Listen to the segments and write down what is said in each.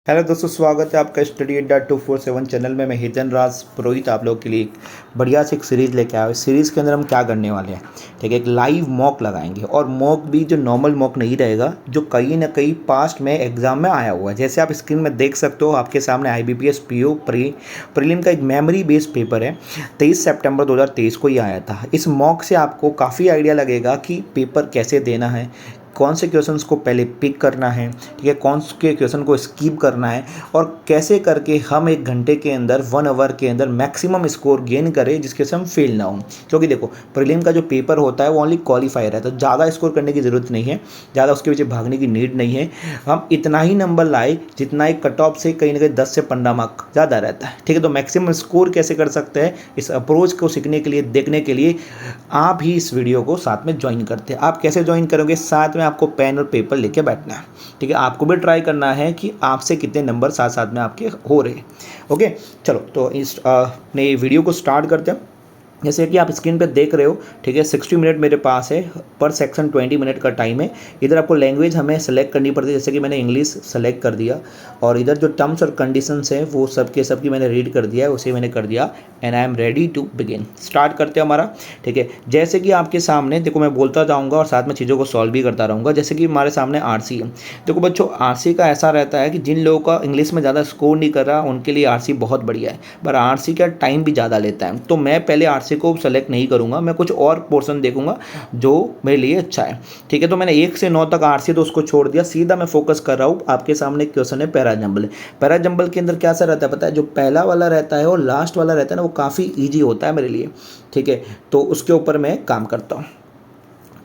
Hello दोस्तों, स्वागत है आपका स्टडी अड्डा 247 चैनल में। मैं हितन राज पुरोहित आप लोगों के लिए एक बढ़िया सी एक सीरीज़ लेके आया हूँ। इस सीरीज़ के अंदर हम क्या करने वाले हैं, ठीक है, एक लाइव मॉक लगाएंगे। और मॉक भी जो नॉर्मल मॉक नहीं रहेगा, जो कहीं ना कहीं पास्ट में एग्जाम में आया हुआ है। जैसे आप स्क्रीन में देख सकते हो, आपके सामने IBPS PO प्रीलिम का एक मेमोरी बेस्ड पेपर है। 23 सितंबर 2023 को ही आया था। इस मॉक से आपको काफ़ी आइडिया लगेगा कि पेपर कैसे देना है, कौन से क्वेश्चंस को पहले पिक करना है, ठीक है, कौन से क्वेश्चन को स्किप करना है, और कैसे करके हम 1 घंटे के अंदर 1 आवर के अंदर मैक्सिमम स्कोर गेन करें जिसके से हम फेल ना हो। क्योंकि देखो, प्रीलिम का जो पेपर होता है वो ओनली क्वालिफायर है, तो ज़्यादा स्कोर करने की ज़रूरत नहीं है, ज़्यादा उसके पीछे भागने की नीड नहीं है। हम इतना ही नंबर लाए जितना एक कट ऑफ से कहीं ना कहीं 10 से 15 मार्क ज़्यादा रहता है, ठीक है। तो मैक्सिमम स्कोर कैसे कर सकते हैं, इस अप्रोच को सीखने के लिए, देखने के लिए आप ही इस वीडियो को साथ में ज्वाइन करते हैं। आप कैसे ज्वाइन करोगे, साथ में आपको पेन और पेपर लेके बैठना है, ठीक है। आपको भी ट्राई करना है कि आपसे कितने नंबर साथ साथ में आपके हो रहे हैं। ओके, चलो तो इस अपने वीडियो को स्टार्ट करते हैं। जैसे कि आप स्क्रीन पे देख रहे हो, ठीक है, 60 मिनट मेरे पास है, पर सेक्शन 20 मिनट का टाइम है। इधर आपको लैंग्वेज हमें सेलेक्ट करनी पड़ती है, जैसे कि मैंने इंग्लिश सेलेक्ट कर दिया, और इधर जो टर्म्स और कंडीशंस हैं वो सब की मैंने रीड कर दिया है, उसे मैंने कर दिया। And I am ready to begin. Start करते हैं हमारा, ठीक है। जैसे कि आपके सामने देखो, मैं बोलता जाऊँगा और साथ में चीज़ों को सॉल्व भी करता रहूँगा। जैसे कि हमारे सामने RC है। देखो बच्चों, RC का ऐसा रहता है कि जिन लोगों का इंग्लिश में ज़्यादा स्कोर नहीं कर रहा, उनके लिए RC बहुत बढ़िया है, पर RC का टाइम भी ज़्यादा लेता है। तो मैं पहले RC को सेलेक्ट नहीं करूंगा, मैं कुछ और पोर्शन देखूंगा जो मेरे लिए अच्छा है, ठीक है। तो मैंने 1 से 9 तक RC तो उसको छोड़ दिया, सीधा मैं फोकस कर रहा हूँ। आपके सामने क्वेश्चन है पैराजंबल। पैराजंबल के अंदर क्या सा रहता है पता है, जो पहला वाला रहता है और लास्ट वाला रहता है ना, वो काफ़ी ईजी होता है मेरे लिए, ठीक है। तो उसके ऊपर मैं काम करता हूँ।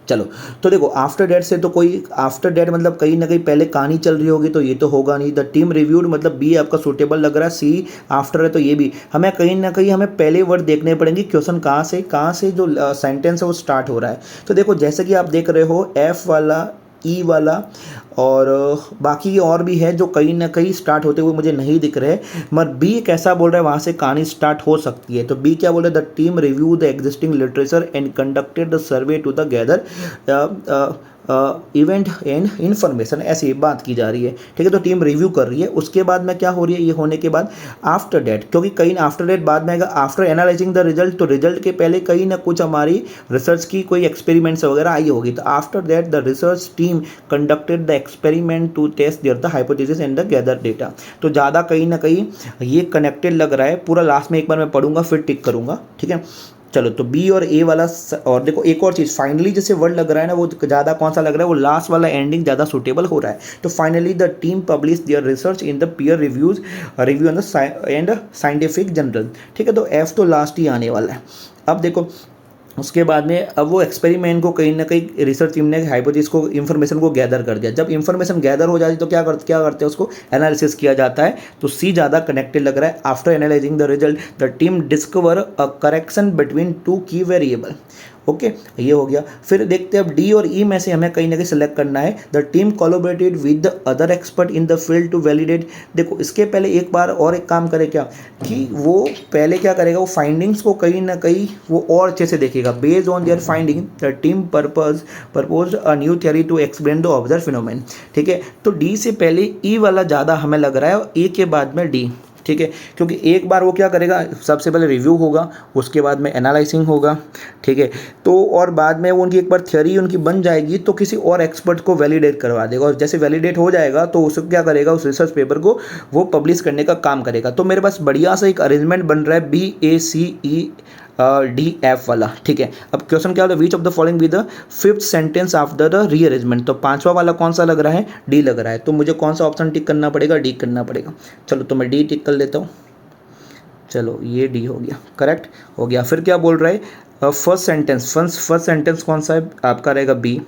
चलो, तो देखो, आफ्टर डेट से तो कोई आफ्टर डेट मतलब कहीं ना कहीं पहले कहानी चल रही होगी, तो ये तो होगा नहीं। द टीम रिव्यूड मतलब बी आपका सूटेबल लग रहा है, सी आफ्टर है तो ये भी। हमें कहीं ना कहीं हमें पहले वर्ड देखने पड़ेंगे, क्वेश्चन कहाँ से जो सेंटेंस है वो स्टार्ट हो रहा है। तो देखो, जैसे कि आप देख रहे हो, एफ वाला, ई वाला, और बाकी और भी है जो कहीं ना कहीं स्टार्ट होते हुए मुझे नहीं दिख रहे। मगर बी कैसा बोल रहा है, वहाँ से कहानी स्टार्ट हो सकती है। तो बी क्या बोल रहा है, the team review the existing literature and conducted the survey to the gather event and information, ऐसी बात की जा रही है, ठीक है। तो टीम रिव्यू कर रही है। उसके बाद में क्या हो रही है, ये होने के बाद आफ्टर डेट, क्योंकि कहीं आफ्टर डेट बाद में आएगा। आफ्टर एनालाइजिंग द रिजल्ट, तो रिजल्ट के पहले कहीं ना कुछ हमारी रिसर्च की कोई एक्सपेरिमेंट्स वगैरह आई होगी। तो after that the research team conducted the experiment to test their the hypothesis and the gather data. तो ज़्यादा कहीं ना कहीं ये कनेक्टेड लग रहा है। पूरा लास्ट में एक बार मैं पढ़ूंगा, फिर टिक करूंगा, ठीक है। चलो, तो बी और ए वाला और देखो, एक और चीज़, फाइनली जैसे वर्ड लग रहा है ना, वो ज़्यादा कौन सा लग रहा है, वो लास्ट वाला एंडिंग ज़्यादा सूटेबल हो रहा है। तो finally the team publish their research in the peer reviews review and scientific journal, ठीक है। तो एफ तो लास्ट ही आने वाला है। अब देखो, उसके बाद में अब वो एक्सपेरिमेंट को कहीं ना कहीं रिसर्च टीम ने हाइपोथेसिस को, इन्फॉर्मेशन को गैदर कर दिया। जब इन्फॉर्मेशन गैदर हो जाती तो क्या करते हैं, उसको एनालिसिस किया जाता है। तो सी ज़्यादा कनेक्टेड लग रहा है। After analysing the result the team discover a correction between 2 की वेरिएबल। ओके, ये हो गया। फिर देखते हैं अब डी और ई में से हमें कहीं ना कहीं सेलेक्ट करना है। The team collaborated with the other expert in the field to validate. देखो, इसके पहले एक बार और एक काम करे क्या, कि वो पहले क्या करेगा, वो फाइंडिंग्स को कहीं ना कहीं वो और अच्छे से देखेगा। Based on their finding the team purpose a new theory to explain the observe phenomenon, ठीक है। तो डी से पहले ई वाला ज़्यादा हमें लग रहा है, और ए के बाद में डी, ठीक है। क्योंकि एक बार वो क्या करेगा, सबसे पहले रिव्यू होगा, उसके बाद में एनालाइजिंग होगा, ठीक है। तो और बाद में वो उनकी एक बार थ्योरी उनकी बन जाएगी, तो किसी और एक्सपर्ट को वैलिडेट करवा देगा, और जैसे वैलिडेट हो जाएगा तो उसको क्या करेगा, उस रिसर्च पेपर को वो पब्लिश करने का काम करेगा। तो मेरे पास बढ़िया सा एक अरेंजमेंट बन रहा है, BACEDF वाला, ठीक है। अब क्वेश्चन क्या होता है, which of the following with the 5th sentence after the rearrangement. तो 5वां वाला कौन सा लग रहा है, डी लग रहा है। तो मुझे कौन सा ऑप्शन टिक करना पड़ेगा, डी करना पड़ेगा। चलो, तो मैं डी टिक कर लेता हूँ। चलो, ये डी हो गया, करेक्ट हो गया। फिर क्या बोल रहा है, फर्स्ट सेंटेंस कौन सा है आपका, रहेगा बी,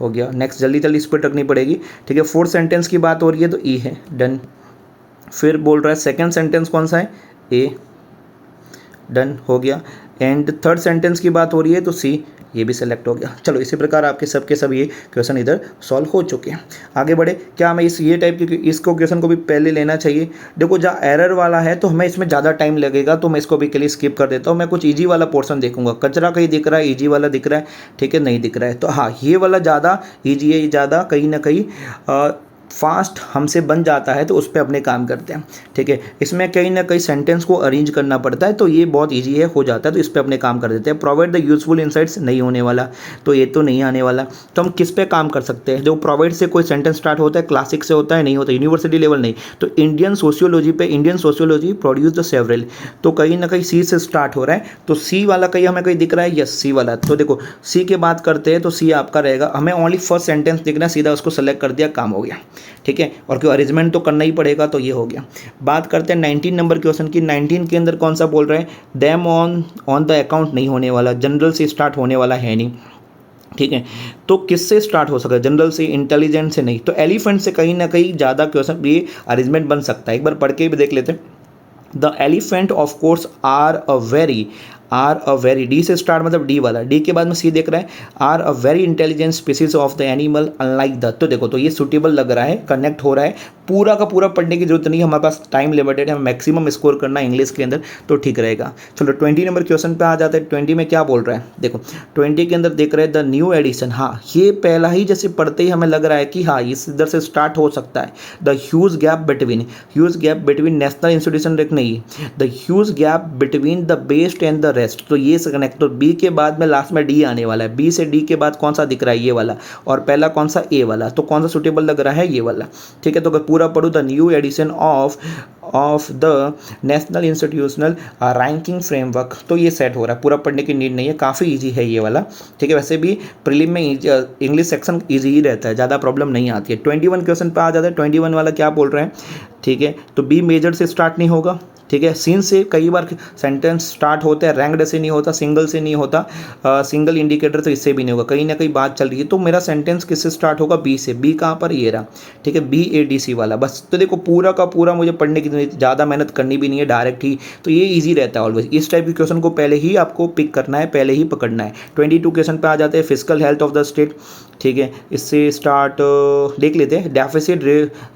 हो गया। नेक्स्ट, जल्दी जल्दी इस पर रखनी पड़ेगी, ठीक है। 4th सेंटेंस की बात हो रही है तो ई है, डन। फिर बोल रहा है सेकंड सेंटेंस कौन सा है, ए, डन हो गया। एंड थर्ड सेंटेंस की बात हो रही है तो सी, ये भी सेलेक्ट हो गया। चलो, इसी प्रकार आपके सबके सब ये क्वेश्चन इधर सॉल्व हो चुके हैं। आगे बढ़े, क्या हमें इस ये टाइप की इसको क्वेश्चन को भी पहले लेना चाहिए। देखो, जहाँ एरर वाला है तो हमें इसमें ज़्यादा टाइम लगेगा, तो मैं इसको भी के लिए स्किप कर देता हूँ। मैं कुछ ईजी वाला पोर्शन देखूंगा। कचरा कहीं दिख रहा है, ईजी वाला दिख रहा है, ठीक है, नहीं दिख रहा है। तो हाँ, ये वाला ज़्यादा ईजी है, ये ज़्यादा कहीं ना कहीं फास्ट हमसे बन जाता है तो उस पर अपने काम करते हैं। ठीक है, इसमें कहीं ना कहीं सेंटेंस को अरेंज करना पड़ता है, तो ये बहुत ईजी है, हो जाता है, तो इस पर अपने काम कर देते हैं। प्रोवाइड द यूजफुल इंसाइट्स नहीं होने वाला, तो ये तो नहीं आने वाला। तो हम किस पे काम कर सकते हैं? जो प्रोवाइड से कोई सेंटेंस स्टार्ट होता है, क्लासिक से होता है, नहीं होता, यूनिवर्सिटी लेवल नहीं, तो इंडियन सोशियोलॉजी पे, Indian sociology produce the several, तो कहीं ना कहीं सी से स्टार्ट हो रहा है, तो सी वाला कहीं हमें कहीं दिख रहा है, यस सी वाला। तो देखो सी की बात करते हैं तो सी आपका रहेगा, हमें ओनली फर्स्ट सेंटेंस दिखना है, सीधा उसको सेलेक्ट कर दिया, काम हो गया। ठीक है, और क्यों अरेंजमेंट तो करना ही पड़ेगा, तो ये हो गया। बात करते हैं 19 नंबर क्वेश्चन की। 19 के अंदर कौन सा बोल रहे हैं? देम ऑन द अकाउंट नहीं होने वाला, जनरल से स्टार्ट होने वाला है नहीं। ठीक है, तो किससे स्टार्ट हो सकता है? जनरल से, इंटेलिजेंट से नहीं, तो एलिफेंट से कहीं ना कहीं ज़्यादा क्वेश्चन ये अरेंजमेंट बन सकता है। एक बार पढ़ के भी देख लेते हैं। The elephant of course are a very, D से स्टार्ट मतलब डी वाला, डी के बाद में सी देख रहा है, are a very intelligent species of the animal unlike the, तो देखो तो ये सुटेबल लग रहा है, कनेक्ट हो रहा है। पूरा का पूरा पढ़ने की जरूरत नहीं है, हमारे पास टाइम लिमिटेड है, हमें मैक्सिमम स्कोर करना है इंग्लिश के अंदर, तो ठीक रहेगा। चलो 20 नंबर क्वेश्चन पे आ जाते हैं। 20 में क्या बोल रहा है? देखो 20 के अंदर देख रहे हैं द न्यू एडिशन, हाँ ये पहला ही जैसे पढ़ते ही हमें लग रहा है कि हाँ इस इधर से स्टार्ट हो सकता है। The huge gap between national institution नहीं, the huge gap between the best and the rest, तो ये कनेक्ट, तो बी के बाद में लास्ट में डी आने वाला है, बी से डी के बाद कौन सा दिख रहा है? ये वाला, और पहला कौन सा? ए वाला, तो कौन सा सुटेबल लग रहा है? ये वाला। ठीक है, तो अगर पूरा पढ़ूँ, the new edition of the national institutional ranking framework, तो ये सेट हो रहा है, पूरा पढ़ने की नीड नहीं है, काफ़ी ईजी है ये वाला। ठीक है, वैसे भी प्रीलिम में इंग्लिश सेक्शन ईजी ही रहता है, ज़्यादा प्रॉब्लम नहीं आती है। 21 क्वेश्चन पे आ जाता है। 21 वाला क्या बोल रहे हैं? ठीक है, तो बी मेजर से स्टार्ट नहीं होगा। ठीक है, सीन से कई बार सेंटेंस स्टार्ट होते हैं, रैंक्ड से नहीं होता, सिंगल से नहीं होता, सिंगल इंडिकेटर तो इससे भी नहीं होगा, कहीं ना कहीं बात चल रही है। तो मेरा सेंटेंस किससे स्टार्ट होगा? बी से। बी कहाँ पर? ये रहा। ठीक है, BADC वाला, बस। तो देखो पूरा का पूरा मुझे पढ़ने की ज़्यादा मेहनत करनी भी नहीं है, डायरेक्ट ही, तो ये ईजी रहता है ऑलवेज। इस टाइप के क्वेश्चन को पहले ही आपको पिक करना है, पहले ही पकड़ना है। 22 क्वेश्चन पे आ जाते हैं। Physical health of the state, ठीक है, इससे स्टार्ट देख लेते हैं। डेफिसिट,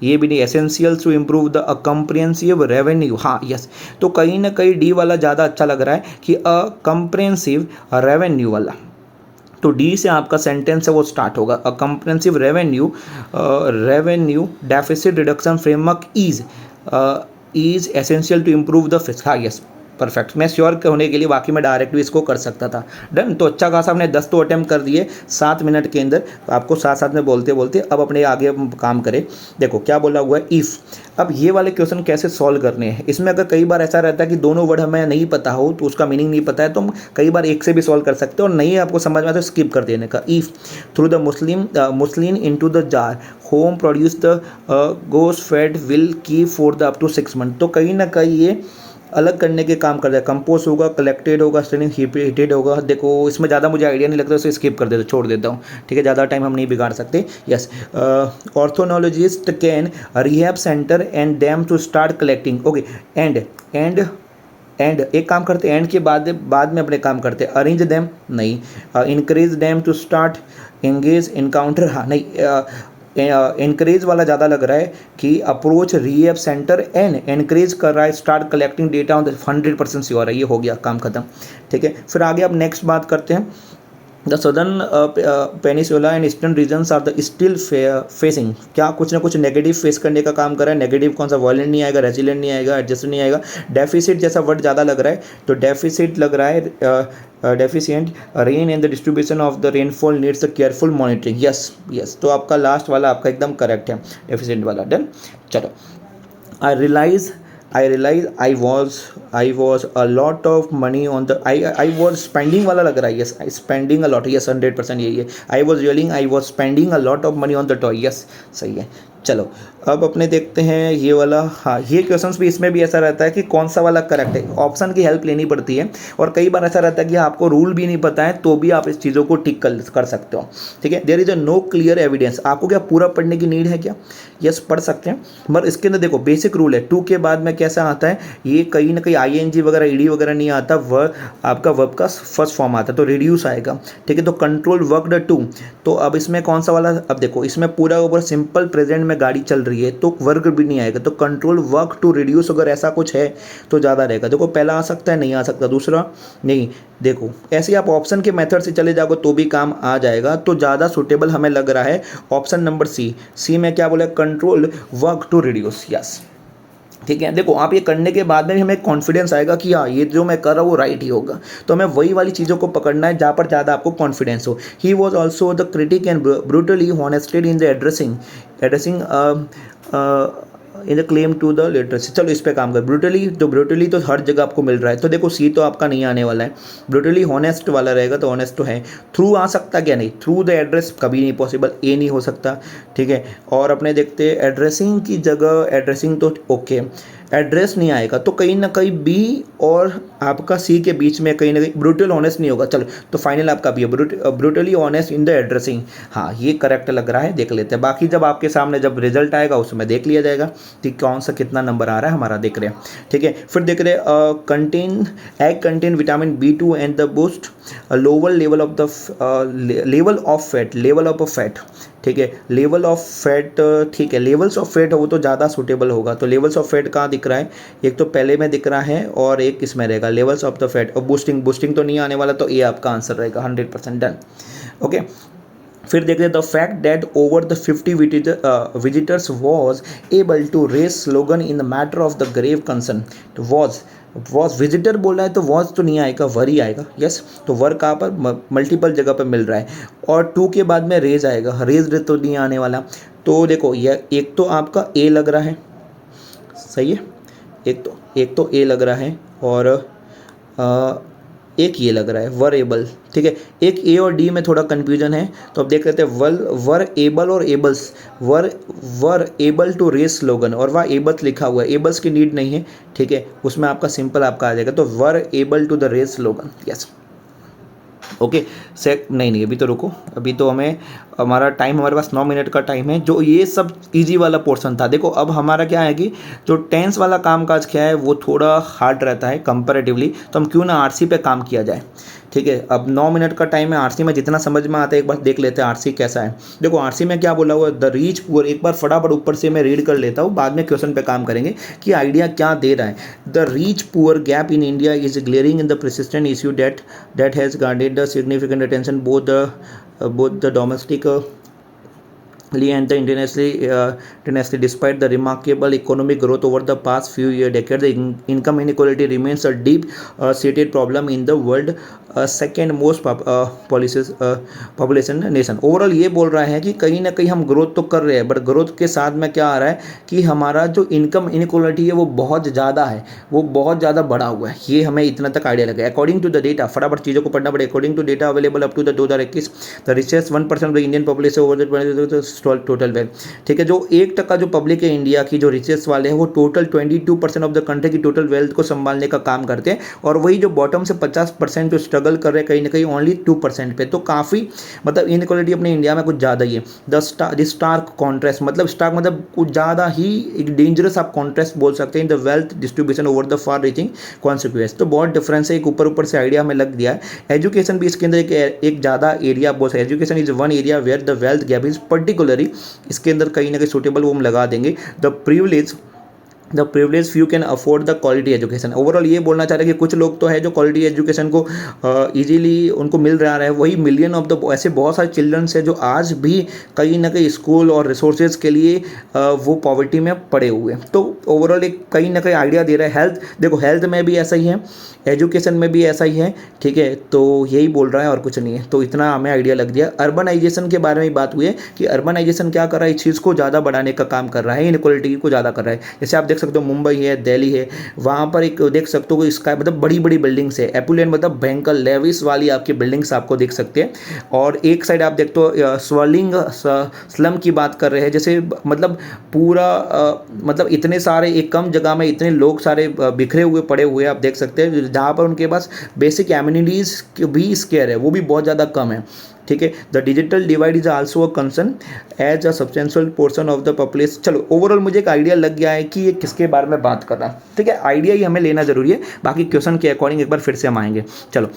ये भी नहीं, essential to improve the comprehensive revenue, हाँ यस, तो कहीं ना कहीं डी वाला ज़्यादा अच्छा लग रहा है कि कंप्रिहेंसिव रेवेन्यू वाला, तो डी से आपका सेंटेंस है वो स्टार्ट होगा। A comprehensive revenue deficit reduction framework is essential to improve the fisc, हाँ यस परफेक्ट। मैं श्योर होने के लिए बाकी मैं डायरेक्ट भी इसको कर सकता था। डन, तो अच्छा खासा हमने 10 तो अटैम्प्ट कर दिए 7 मिनट के अंदर, आपको साथ साथ में बोलते बोलते अब अपने आगे काम करें। देखो क्या बोला हुआ है, इफ़। अब ये वाले क्वेश्चन कैसे सॉल्व करने हैं? इसमें अगर कई बार ऐसा रहता है कि दोनों वर्ड हमें नहीं पता हो, तो उसका मीनिंग नहीं पता है, तो हम कई बार एक से भी सॉल्व कर सकते हैं, और नहीं आपको समझ में आता तो स्किप कर देने का। If through the muslin in to the jar home produce the goes fed will keep for the up to 6 month, तो कहीं ना कहीं ये अलग करने के काम कर रहा है। कंपोज होगा, कलेक्टेड होगा, स्टेनिंग हीटेड होगा। देखो इसमें ज़्यादा मुझे आइडिया नहीं लगता, उसे स्किप कर देता, छोड़ देता हूँ। ठीक है, ज़्यादा टाइम हम नहीं बिगाड़ सकते। Yes, ornithologist can rehab centre and dam to start collecting, okay. And एक काम करते हैं, एंड के बाद में अपने काम करते हैं। अरेंज डैम नहीं, increase them to start, engage encounter, हाँ नहीं, एनकरेज वाला ज़्यादा लग रहा है कि approach rehab centre and encourage कर रहा है start collecting data on 100% sure है, ये हो गया काम खत्म। ठीक है, फिर आगे अब नेक्स्ट बात करते हैं। The southern peninsula and eastern regions are the still facing, क्या कुछ ना कुछ नेगेटिव फेस करने का काम कर रहा है। नेगेटिव कौन सा? वायलेंट नहीं आएगा, रेजिलेंट नहीं आएगा, एडजस्ट नहीं आएगा। डेफिसिट जैसा वर्ड ज़्यादा लग रहा है, तो डेफिसिट लग रहा है, deficient rain and the distribution of the rainfall needs a careful monitoring, yes. तो आपका लास्ट वाला आपका एकदम करेक्ट है, डेफिशिएंट वाला। डन, चलो। आई realise I was a lot of money on the I was spending वाला लग रहा है, yes, spending a lot, yes 100% यही है। I was spending a lot of money on the toy, yes सही है। चलो अब अपने देखते हैं ये वाला, हाँ ये क्वेश्चंस भी, इसमें भी ऐसा रहता है कि कौन सा वाला करेक्ट है, ऑप्शन की हेल्प लेनी पड़ती है, और कई बार ऐसा रहता है कि आपको रूल भी नहीं पता है तो भी आप इस चीज़ों को टिक कर सकते हो। ठीक है, there is a no clear evidence, आपको क्या पूरा पढ़ने की नीड है क्या? यस पढ़ सकते हैं, मगर इसके अंदर देखो बेसिक रूल है, टू के बाद में कैसा आता है, ये कहीं ना कहीं ING वगैरह ED वगैरह नहीं आता, वह आपका वर्ब का फर्स्ट फॉर्म आता है, तो रिड्यूस आएगा। ठीक है, तो कंट्रोल वर्कड टू, तो अब इसमें कौन सा वाला, अब देखो इसमें पूरा ऊपर सिंपल प्रेजेंट में में गाड़ी चल रही है तो वर्क भी नहीं आएगा। तो कंट्रोल वर्क टू रिड्यूस अगर ऐसा कुछ है तो ज़्यादा रहेगा। देखो पहला आ सकता है, नहीं आ सकता, दूसरा नहीं। देखो ऐसे आप ऑप्शन के मेथड से चले जाओगे तो भी काम आ जाएगा। तो ज़्यादा सूटेबल हमें लग रहा है ऑप्शन नंबर सी में क्या बोला, control work to reduce. Yes, ठीक है। देखो आप ये करने के बाद में हमें कॉन्फिडेंस आएगा कि हाँ ये जो मैं कर रहा हूँ वो राइट ही होगा। तो हमें वही वाली चीज़ों को पकड़ना है जहाँ पर ज़्यादा आपको कॉन्फिडेंस हो। He was also the critic and brutally honested in the addressing in the claim to the literacy. चलो इस पे काम कर। ब्रूटली, तो ब्रूटली तो हर जगह आपको मिल रहा है। तो देखो सी तो आपका नहीं आने वाला है, ब्रूटली हॉनेस्ट वाला रहेगा। तो हॉनेस्ट तो है। थ्रू आ सकता क्या, नहीं, थ्रू द एड्रेस कभी नहीं पॉसिबल, ए नहीं हो सकता, ठीक है। और अपने देखते हैं एड्रेसिंग की जगह, एड्रेसिंग तो ओके, एड्रेस नहीं आएगा तो कहीं ना कहीं बी और आपका सी के बीच में कहीं ना कहीं ब्रूटल ऑनेस्ट नहीं होगा। चलो तो फाइनल आपका बी है, brutally honest in the addressing. हाँ ये करेक्ट लग रहा है, देख लेते हैं। बाकी जब आपके सामने जब रिजल्ट आएगा उसमें देख लिया जाएगा कि कौन सा कितना नंबर आ रहा है हमारा, देख रहे हैं, ठीक है। फिर देख रहे contain egg contain vitamin B2 and the boost lower level of the level of fat, ठीक है। लेवल ऑफ फैट, ठीक है, लेवल्स ऑफ फैट वो तो ज़्यादा सूटेबल होगा। तो लेवल्स ऑफ फैट कहाँ दिख रहा है, एक तो पहले में दिख रहा है और एक इसमें रहेगा लेवल्स ऑफ द फैट। और बूस्टिंग तो नहीं आने वाला, तो ये आपका आंसर रहेगा 100% डन। ओके, फिर देखते the fact that over the 50 visitors was able to raise slogan in the matter of the grave concern. तो वॉज विजिटर बोल रहा है तो वॉज तो नहीं आएगा, वर ही आएगा। यस, तो वर कहाँ पर, मल्टीपल जगह पर मिल रहा है। और टू के बाद में रेज आएगा, रेज तो नहीं आने वाला। तो देखो यह एक तो आपका ए लग रहा है, सही है, एक तो ए लग रहा है और एक ये लग रहा है वरेबल, ठीक है। एक ए और डी में थोड़ा कन्फ्यूजन है। तो अब देख लेते हैं वर एबल और ables, were able to raise slogan, और वहाँ एबल्स लिखा हुआ है, एबल्स की नीड नहीं है, ठीक है। उसमें आपका सिंपल आपका आ जाएगा। तो were able to the raise slogan. Yes, okay. नहीं अभी तो रुको, अभी तो हमारा टाइम, हमारे पास 9 मिनट का टाइम है। जो ये सब इजी वाला पोर्शन था। देखो अब हमारा क्या है कि जो टेंस वाला कामकाज क्या है वो थोड़ा हार्ड रहता है कंपैरेटिवली। तो हम क्यों ना आरसी पे काम किया जाए, ठीक है। अब 9 मिनट का टाइम है। आरसी में जितना समझ में आता है एक बार देख लेते हैं आरसी कैसा है। देखो आरसी में क्या बोला हुआ है, द रीच पुअर, एक बार फटाफट ऊपर से मैं रीड कर लेता हूँ, बाद में क्वेश्चन पे काम करेंगे कि आइडिया क्या दे रहा है। The reach poor gap in India is glaring in the persistent issue that has garnered the significant attention both the domestically and the internationally. Despite the remarkable economic growth over the past few decades, the income inequality remains a deep seated problem in the world second most population nation. Overall ये बोल रहा है कि कहीं ना कहीं हम growth तो कर रहे हैं, बट ग्रोथ के साथ में क्या आ रहा है कि हमारा जो इनकम इनइक्वालिटी है वो बहुत ज़्यादा है, वो बहुत ज़्यादा बढ़ा हुआ है। ये हमें इतना तक आइडिया लगा। अकॉर्डिंग टू द डेटा, फटाफट चीज़ों को पढ़ना पड़े। According to data available up to the 2021, the richest 1% of the Indian population over the total wealth, ठीक है। जो 1% जो पब्लिक है इंडिया की, जो रिचेस्ट वाले हैं, वो टोटल 22% ऑफ द कंट्री की टोटल वेल्थ को संभालने का काम करते हैं। और वही जो बॉटम से 50% जो स्ट्रगल कर रहे हैं कहीं ना कहीं ओनली 2% पे। तो काफ़ी मतलब इनइक्वालिटी अपने इंडिया में कुछ ज़्यादा ही है। द स्टार्क कॉन्ट्रास्ट, मतलब स्टार्क मतलब कुछ ज़्यादा ही एक डेंजरस आप कॉन्ट्रास्ट बोल सकते हैं in the wealth distribution over the far reaching consequence. तो बहुत डिफरेंस है, एक ऊपर से आइडिया हमें लग गया है। एजुकेशन भी इसके अंदर एक ज़्यादा एरिया बोल सकते हैं। Education is one area where the wealth gap is particularly, इसके अंदर कहीं ना कहीं सूटेबल वो हम लगा देंगे। The privilege few can afford the quality education. Overall ये बोलना चाह रहे हैं कि कुछ लोग तो है जो क्वालिटी एजुकेशन को इजीली उनको मिल रहा है, वही मिलियन ऑफ द ऐसे बहुत सारे चिल्ड्रंस है जो आज भी कहीं ना कहीं स्कूल और रिसोर्सेज के लिए वो पॉवर्टी में पड़े हुए हैं। तो ओवरऑल एक कहीं ना कहीं आइडिया दे रहा है। हेल्थ, देखो हेल्थ में भी ऐसा ही है, एजुकेशन में भी ऐसा ही है, ठीक है। तो यही बोल रहा है और कुछ नहीं है। तो इतना हमें आइडिया लग गया। अर्बनाइजेशन के बारे में बात हुई है कि अर्बनाइजेशन क्या कर रहा है, इस चीज़ को ज़्यादा बढ़ाने का काम कर रहा है, इनइक्वालिटी को ज़्यादा कर रहा है। जैसे आप देख सकते हो मुंबई है, दिल्ली है, वहाँ पर एक देख सकते हो स्काई मतलब बड़ी बड़ी बिल्डिंग्स है, एपुलेंट मतलब भयंकर लेविस वाली आपकी बिल्डिंग्स आपको देख सकते हैं। और एक साइड आप देखते हो स्वर्लिंग स्लम की बात कर रहे हैं, जैसे मतलब पूरा मतलब इतने सारे एक कम जगह में इतने लोग सारे बिखरे हुए पड़े हुए आप देख सकते हैं, जहाँ पर उनके पास बेसिक एमिनिटीज़ भी स्केयर है, वो भी बहुत ज़्यादा कम है, ठीक है। The digital divide is also a concern as a substantial portion of the population. चलो ओवरऑल मुझे एक आइडिया लग गया है कि ये किसके बारे में बात कर रहा है, ठीक है। आइडिया ही हमें लेना जरूरी है, बाकी क्वेश्चन के अकॉर्डिंग एक बार फिर से हम आएंगे। चलो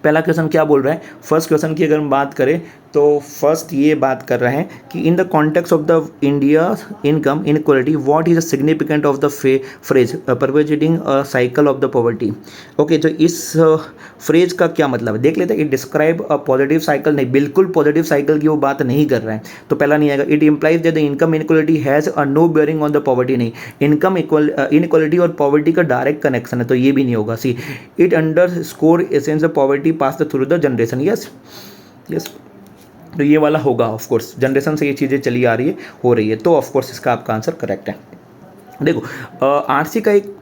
पहला क्वेश्चन क्या बोल रहा है। फर्स्ट क्वेश्चन की अगर हम बात करें तो फर्स्ट ये बात कर रहे हैं कि in the context of the India income inequality what is the significant of the phrase perpetuating a cycle of the poverty. Okay, तो इस फ्रेज का क्या मतलब है देख लेते हैं। It describe a positive cycle, नहीं, बिल्कुल पॉजिटिव साइकिल की वो बात नहीं कर रहा है, तो पहला नहीं आएगा। It implies that the income inequality has a no bearing on the poverty, नहीं, इनकम इनक्वालिटी और पॉवर्टी का डायरेक्ट कनेक्शन है, तो ये भी नहीं होगा। See it underscore essence of poverty pass through the generation, yes yes, तो ये वाला होगा। ऑफ कोर्स जनरेशन से ये चीज़ें चली आ रही है, हो रही है, तो ऑफ कोर्स इसका आपका आंसर करेक्ट है। देखो आरसी का एक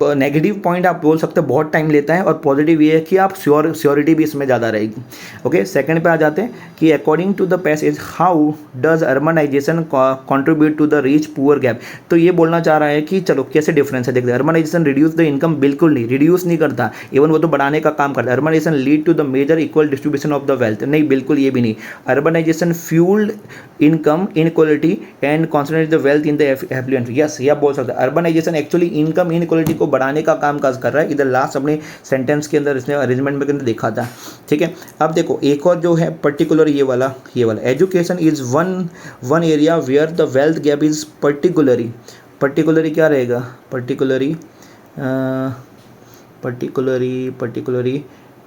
नेगेटिव पॉइंट आप बोल सकते हैं, बहुत टाइम लेता है, और पॉजिटिव ये है कि आप श्योरिटी भी इसमें ज़्यादा रहेगी। ओके, सेकंड पे आ जाते हैं कि according to the passage how does urbanization contribute to the rich poor gap. तो ये बोलना चाह रहा है कि चलो कैसे डिफरेंस है, देखते हैं। अर्बनाइजेशन रिड्यूस द इनकम, बिल्कुल नहीं, रिड्यूस नहीं करता, इवन वो तो बढ़ाने का काम करता है। Urbanization lead to the major equal distribution of the wealth, नहीं, बिल्कुल ये भी नहीं। Urbanization fueled income inequality and concentrate the wealth in the affluent, yes, ये आप बोल सकते हैं। अर्बनाइजेशन एक्चुअली इनकम इनक्वालिटी को बढ़ाने का काम काज कर रहा है, इधर लास्ट अपने सेंटेंस के अंदर इसने अरेंजमेंट में देखा था, ठीक है। अब देखो एक और जो है पर्टिकुलर ये वाला education is one area where the wealth gap is particularly क्या रहेगा, पर्टिकुलरली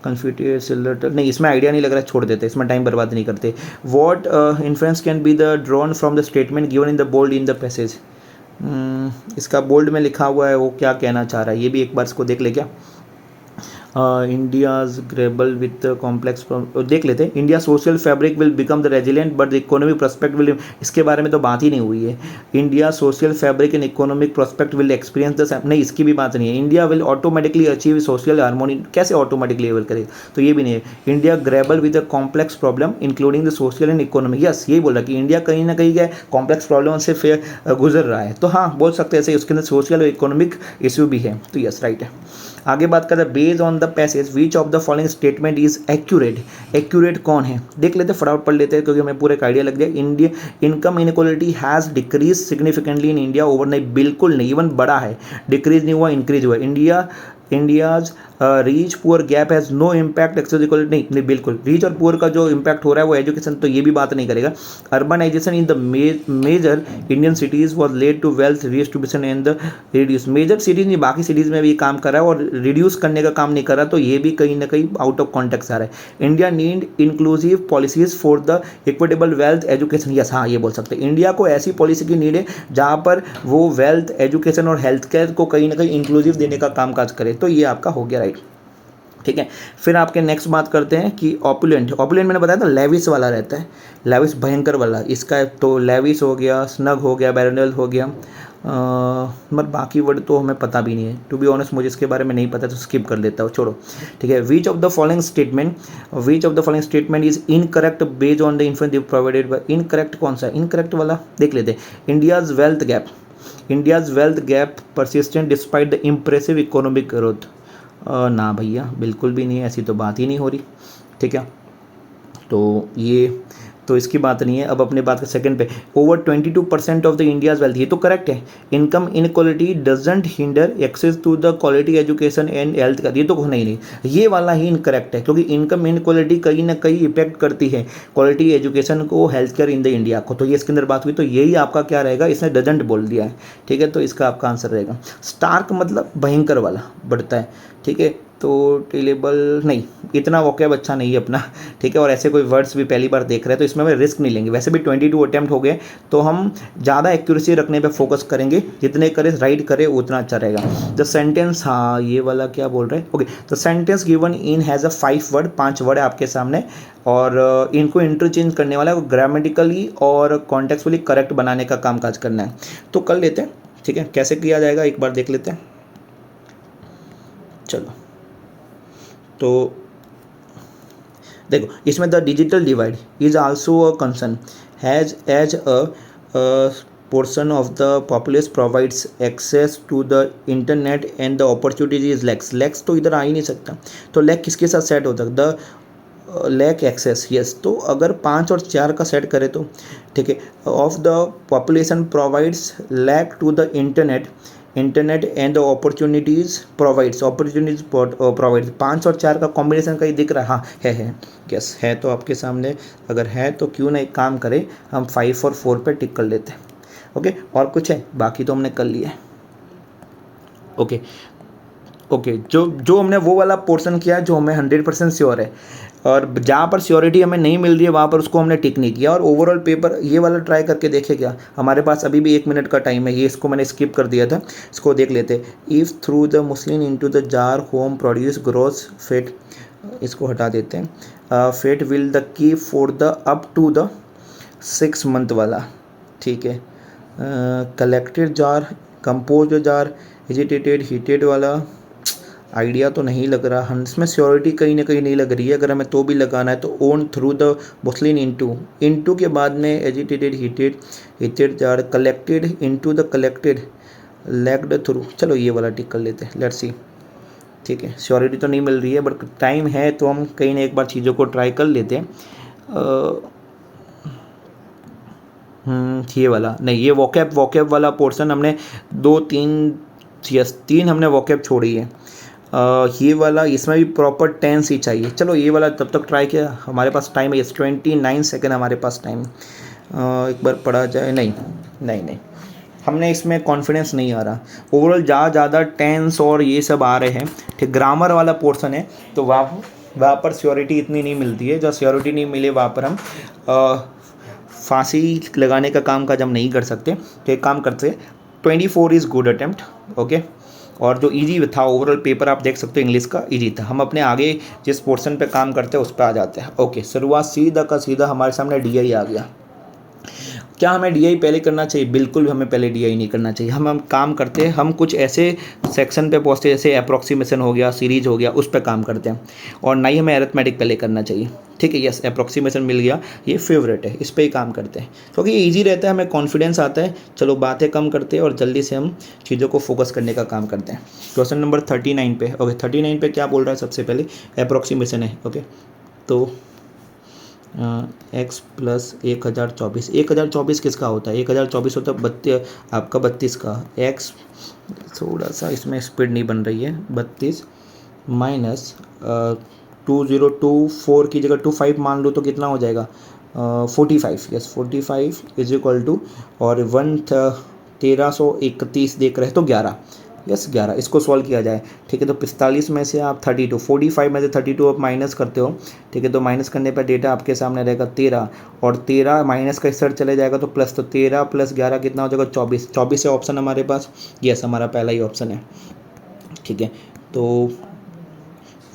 कन्फ्यूटिव नहीं, इसमें आइडिया नहीं लग रहा है, छोड़ देते, इसमें टाइम बर्बाद नहीं करते। What influence can be the drawn from the statement given in the bold in the passage. इसका बोल्ड में लिखा हुआ है, वो क्या कहना चाह रहा है, ये भी एक बार इसको देख ले क्या। इंडियाज ग्रेबल विथ कॉम्प्लेक्स देख लेते हैं। India social fabric will become the resilient but the economic prospect will, इसके बारे में तो बात ही नहीं हुई है। India social fabric and economic prospect will experience the, नहीं, इसकी भी बात नहीं है। India will automatically achieve social harmony, कैसे ऑटोमेटिकली लेवल करेगा, तो ये भी नहीं है। India gravel with a complex problem including the social and economic, yes, यही बोला कि इंडिया कहीं ना कहीं क्या कॉम्प्लेक्स प्रॉब्लम से गुजर रहा है, तो हाँ बोल सकते हैं ऐसे, उसके अंदर सोशल और इकोनॉमिक इशू भी है, तो यस राइट है। आगे बात करते हैं based on the passage which of the following statement is accurate कौन है देख लेते हैं, फटाफट पढ़ लेते हैं क्योंकि हमें पूरा एक आइडिया लग गया। India income inequality has decrease significantly in India over, नहीं, बिल्कुल नहीं, इवन बड़ा है, डिक्रीज नहीं हुआ, इंक्रीज हुआ। India's rich poor gap has no impact access equality, नहीं, बिल्कुल रीच और पुअर का जो इम्पैक्ट हो रहा है वो एजुकेशन, तो ये भी बात नहीं करेगा। Urbanization in the major Indian cities was led to wealth distribution and the reduce, major cities नहीं, बाकी सिटीज़ में भी काम कर रहा है और रिड्यूस करने का काम नहीं कर रहा, तो ये भी कहीं ना कहीं आउट ऑफ कॉन्टेक्स्ट आ रहा है। India need inclusive policies for the equitable wealth education, yes, हाँ ये बोल सकते हैं। इंडिया को ऐसी पॉलिसी की नीड है जहाँ पर वो वेल्थ एजुकेशन और हेल्थ केयर को कहीं ना कहीं इंक्लूसिव देने का काम काज करे, तो ये आपका हो गया राइट, ठीक है। फिर आपके नेक्स्ट बात करते हैं कि ऑपुलेंट मैंने बताया था लेविस वाला रहता है, लेविस भयंकर वाला, इसका तो लेविस हो गया, स्नग हो गया, बैरनल हो गया, मतलब बाकी वर्ड तो हमें पता भी नहीं है, टू बी ऑनेस्ट मुझे इसके बारे में नहीं पता, तो स्किप कर लेता हूँ, छोड़ो, ठीक है। Which of the following statement is incorrect based on the information provided by, incorrect कौन सा है, इनकरेक्ट वाला देख लेते हैं। India's wealth gap persistent despite the impressive economic growth, ना भैया बिल्कुल भी नहीं है, ऐसी तो बात ही नहीं हो रही, ठीक है। तो ये तो इसकी बात नहीं है। अब अपने बात का सेकंड पे, over 22% of the India's wealth, ये तो करेक्ट है। Income inequality doesn't hinder access to the quality education and health का, ये तो नहीं, ये वाला ही इनकरेक्ट है, क्योंकि इनकम इनक्वालिटी कहीं ना कहीं इफेक्ट करती है क्वालिटी एजुकेशन को, health care in the India को, तो ये इसके अंदर बात हुई, तो यही आपका क्या रहेगा, इसने डजंट बोल दिया है, ठीक है, तो इसका आपका आंसर रहेगा। स्टार्क मतलब भयंकर वाला बढ़ता है, ठीक है, तो टेलेबल नहीं, इतना वोकैब अच्छा नहीं है अपना, ठीक है, और ऐसे कोई वर्ड्स भी पहली बार देख रहे हैं तो इसमें हमें रिस्क नहीं लेंगे। वैसे भी 22 अटैम्प्ट हो गए, तो हम ज़्यादा एक्यूरेसी रखने पे फोकस करेंगे, जितने करें राइट करें उतना अच्छा रहेगा। द सेंटेंस, हाँ ये वाला क्या बोल रहे हैं, okay, the sentence given in has a 5 word, 5 word है आपके सामने, और इनको इंटरचेंज करने वाला है, ग्रामेटिकली और कॉन्टेक्सुअली करेक्ट बनाने का काम काज करना है, तो कर लेते हैं, ठीक है। कैसे किया जाएगा एक बार देख लेते हैं, चलो। तो देखो इसमें the digital divide is also a concern has as a portion of the populace provides access to the internet and the opportunity is lacks तो इधर आ ही नहीं सकता, तो लैक किसके साथ सेट होता है, द लैक एक्सेस, यस, तो अगर 5 और 4 का सेट करें तो ठीक है, of the population provides lack to the internet internet and the opportunities provides, opportunities provides, 5 और 4 का कॉम्बिनेशन कहीं दिख रहा है? हाँ है। यस है, तो आपके सामने अगर है तो क्यों ना एक काम करें, हम 5 और 4 पे टिक कर लेते हैं। ओके, और कुछ है? बाकी तो हमने कर लिया है। ओके ओके, जो जो हमने वो वाला पोर्शन किया जो हमें 100% श्योर है, और जहाँ पर श्योरिटी हमें नहीं मिल रही है वहाँ पर उसको हमने टिक नहीं किया। और ओवरऑल पेपर ये वाला ट्राई करके देखे क्या, हमारे पास अभी भी 1 मिनट का टाइम है, ये इसको मैंने स्किप कर दिया था, इसको देख लेते। If through the muslin into the jar home produce gross fat, इसको हटा देते हैं, fat will the key for the up to the 6 month वाला, ठीक है। Collected jar, compose jar, agitated heated वाला आइडिया तो नहीं लग रहा, इसमें श्योरिटी कहीं ना कहीं नहीं लग रही है। अगर हमें तो भी लगाना है तो own through the muslin into के बाद में agitated heated jar, collected into the collected, legged through, चलो ये वाला टिक कर लेते हैं, लेट्स सी। ठीक है, श्योरिटी तो नहीं मिल रही है बट टाइम है तो हम कहीं ना एक बार चीज़ों को ट्राई कर लेते हैं। ये वाला नहीं, ये वोकैब वाला पोर्शन हमने 3 हमने वोकैब छोड़ी है। ये वाला, इसमें भी प्रॉपर टेंस ही चाहिए। चलो ये वाला तब तक ट्राई किया, हमारे पास टाइम है 29 सेकेंड हमारे पास टाइम। एक बार पढ़ा जाए, नहीं हमने इसमें कॉन्फिडेंस नहीं आ रहा। ओवरऑल ज़्यादा टेंस और ये सब आ रहे हैं, ठीक। ग्रामर वाला पोर्शन है तो वहाँ पर श्योरिटी इतनी नहीं मिलती है, जहाँ श्योरिटी नहीं मिले वहाँ पर हम फांसी लगाने का काम काज हम नहीं कर सकते। तो एक काम करते, 24 इज़ गुड अटेम्प्ट, ओके। और जो इजी था ओवरऑल पेपर आप देख सकते हो, इंग्लिश का इजी था। हम अपने आगे जिस पोर्शन पे काम करते हैं उस पर आ जाते हैं। ओके, शुरुआत सीधा का सीधा हमारे सामने DI आ गया। क्या हमें DI पहले करना चाहिए? बिल्कुल भी हमें पहले DI नहीं करना चाहिए। हम काम करते हैं, हम कुछ ऐसे सेक्शन पे पहुँचते जैसे अप्रोक्सीमेशन हो गया, सीरीज हो गया, उस पर काम करते हैं, और ना ही हमें अरिथमेटिक पहले करना चाहिए। ठीक है, यस अप्रोक्सीमेशन मिल गया, ये फेवरेट है, इस पर ही काम करते हैं क्योंकि ये ईजी रहता है, हमें कॉन्फिडेंस आता है। चलो बातें कम करते हैं और जल्दी से हम चीज़ों को फोकस करने का काम करते हैं। क्वेश्चन नंबर 39 पे, ओके 39 पे क्या बोल रहा है? सबसे पहले अप्रोक्सीमेशन है, ओके। तो x प्लस 1024 किसका होता है? 1024 होता है आपका 32 का। x थोड़ा सा इसमें स्पीड नहीं बन रही है, 32 माइनस 2024 की जगह 25 मान लो तो कितना हो जाएगा? 45, यस 45 इज इक्वल टू, और 1331 देख रहे हैं तो 11, यस 11। इसको सॉल्व किया जाए, ठीक है। तो 45 में से आप 32, 45 में से 32 आप माइनस करते हो, ठीक है। तो माइनस करने पर डेटा आपके सामने रहेगा 13, और 13 माइनस का इस साइड चले जाएगा तो प्लस, तो 13 प्लस 11 कितना हो जाएगा? 24। 24 है ऑप्शन हमारे पास, यस हमारा पहला ही ऑप्शन है, ठीक है। तो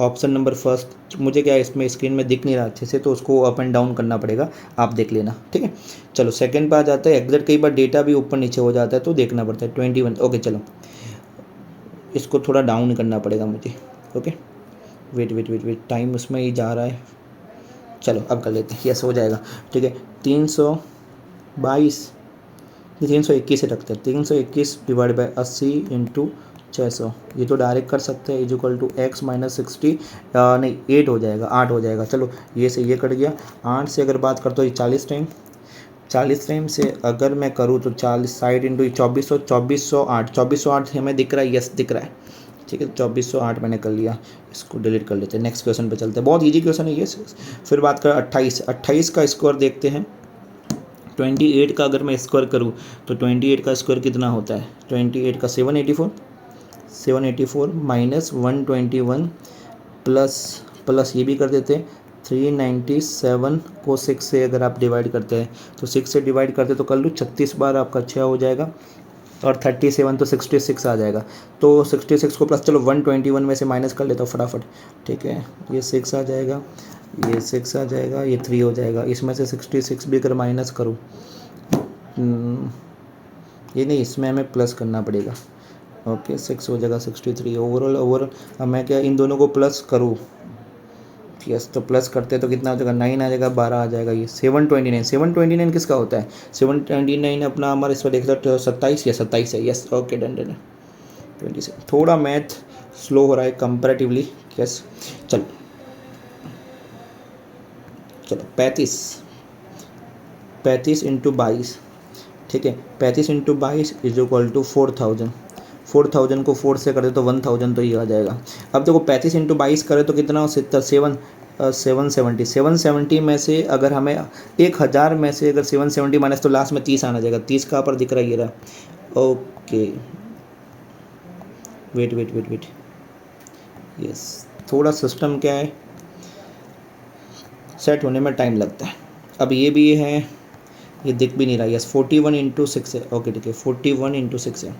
ऑप्शन नंबर फर्स्ट, मुझे क्या इसमें स्क्रीन में दिख नहीं रहा अच्छे से, तो उसको अप एंड डाउन करना पड़ेगा, आप देख लेना, ठीक है। चलो सेकंड पे आ जाता है। एग्जैक्ट कई बार डेटा भी ऊपर नीचे हो जाता है तो देखना पड़ता है। 21, ओके। चलो इसको थोड़ा डाउन करना पड़ेगा मुझे, ओके। वेट टाइम उसमें ही जा रहा है। चलो अब कर लेते हैं, यस हो जाएगा, ठीक है। 322, 321 से रखते हैं। 321 डिवाइड बाई 80 इंटू 600, ये तो डायरेक्ट कर सकते हैं, is equal to x minus 60, नहीं 8 हो जाएगा, 8 हो जाएगा। चलो ये से ये कट गया। 8 से अगर बात करते हो 40 टाइम, 40 टाइम से अगर मैं करूँ तो 40 साइड इंटू 2408, 2408 हमें दिख रहा है, यस दिख रहा है, ठीक है। 2408 मैंने कर लिया, इसको डिलीट कर लेते हैं। नेक्स्ट क्वेश्चन पे चलते हैं, बहुत इजी क्वेश्चन है ये। फिर बात करें 28 का स्क्वायर देखते हैं। 28 का अगर मैं स्क्वायर करूँ तो 28 का स्क्वायर कितना होता है? 28 का 784 माइनस 121 प्लस ये भी कर देते हैं 397 को 6 से अगर आप डिवाइड करते हैं तो 6 से डिवाइड करते तो कर लो 36 बार आपका 6 हो जाएगा, और 37 तो 66 आ जाएगा। तो 66 को प्लस, चलो 121 में से माइनस कर लेता हूँ फटाफट, ठीक है। ये 6 आ जाएगा, ये 6 आ जाएगा, ये 3 हो जाएगा। इसमें से 66 भी अगर माइनस करूँ, ये नहीं, इसमें हमें प्लस करना पड़ेगा, ओके। 6 हो जाएगा 63 ओवरऑल। अब मैं क्या इन दोनों को प्लस करूँ? यस, तो प्लस करते तो कितना हो जाएगा? 9 आ जाएगा, 12 आ जाएगा। ये 729 किसका होता है? 729 अपना हमारे इस पर देख सकते हो 27 या 27 है, यस ओके डन। 27, थोड़ा मैथ स्लो हो रहा है कंपैरेटिवली, यस। चलो 35 इंटू 22, ठीक है। 35 इंटू 22 इज इक्वल टू 4000 4000 को 4 से कर दे तो 1000 तो ये आ जाएगा। अब देखो 35 इंटू 22 करे तो कितना हो 770 में से अगर हमें 1000 में से अगर 770 माइनस तो लास्ट में 30 आना जाएगा। 30 का पर दिख रहा है ये रहा। ओके वेट यस, थोड़ा सिस्टम क्या है सेट होने में टाइम लगता है। अब ये भी है, ये दिख भी नहीं रहा। यस 41 इंटू 6 है। ओके ठीक है 41 इंटू 6 है।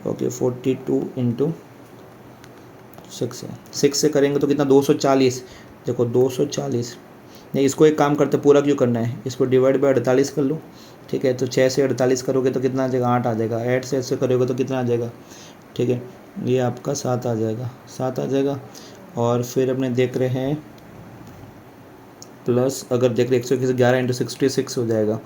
ओके 42 इंटू 6 है। 6 से करेंगे तो कितना 240। देखो 240 नहीं, इसको एक काम करते पूरा क्यों करना है, इसको डिवाइड बाय 48 कर लो। ठीक है तो 6 से 48 करोगे तो कितना आ जाएगा 8 आ जाएगा। 8 से ऐसे करोगे तो कितना आ जाएगा, ठीक है ये आपका 7 आ जाएगा, 7 आ जाएगा। और फिर अपने देख रहे हैं प्लस, अगर देख रहे 121 11 इंटू 66 हो जाएगा।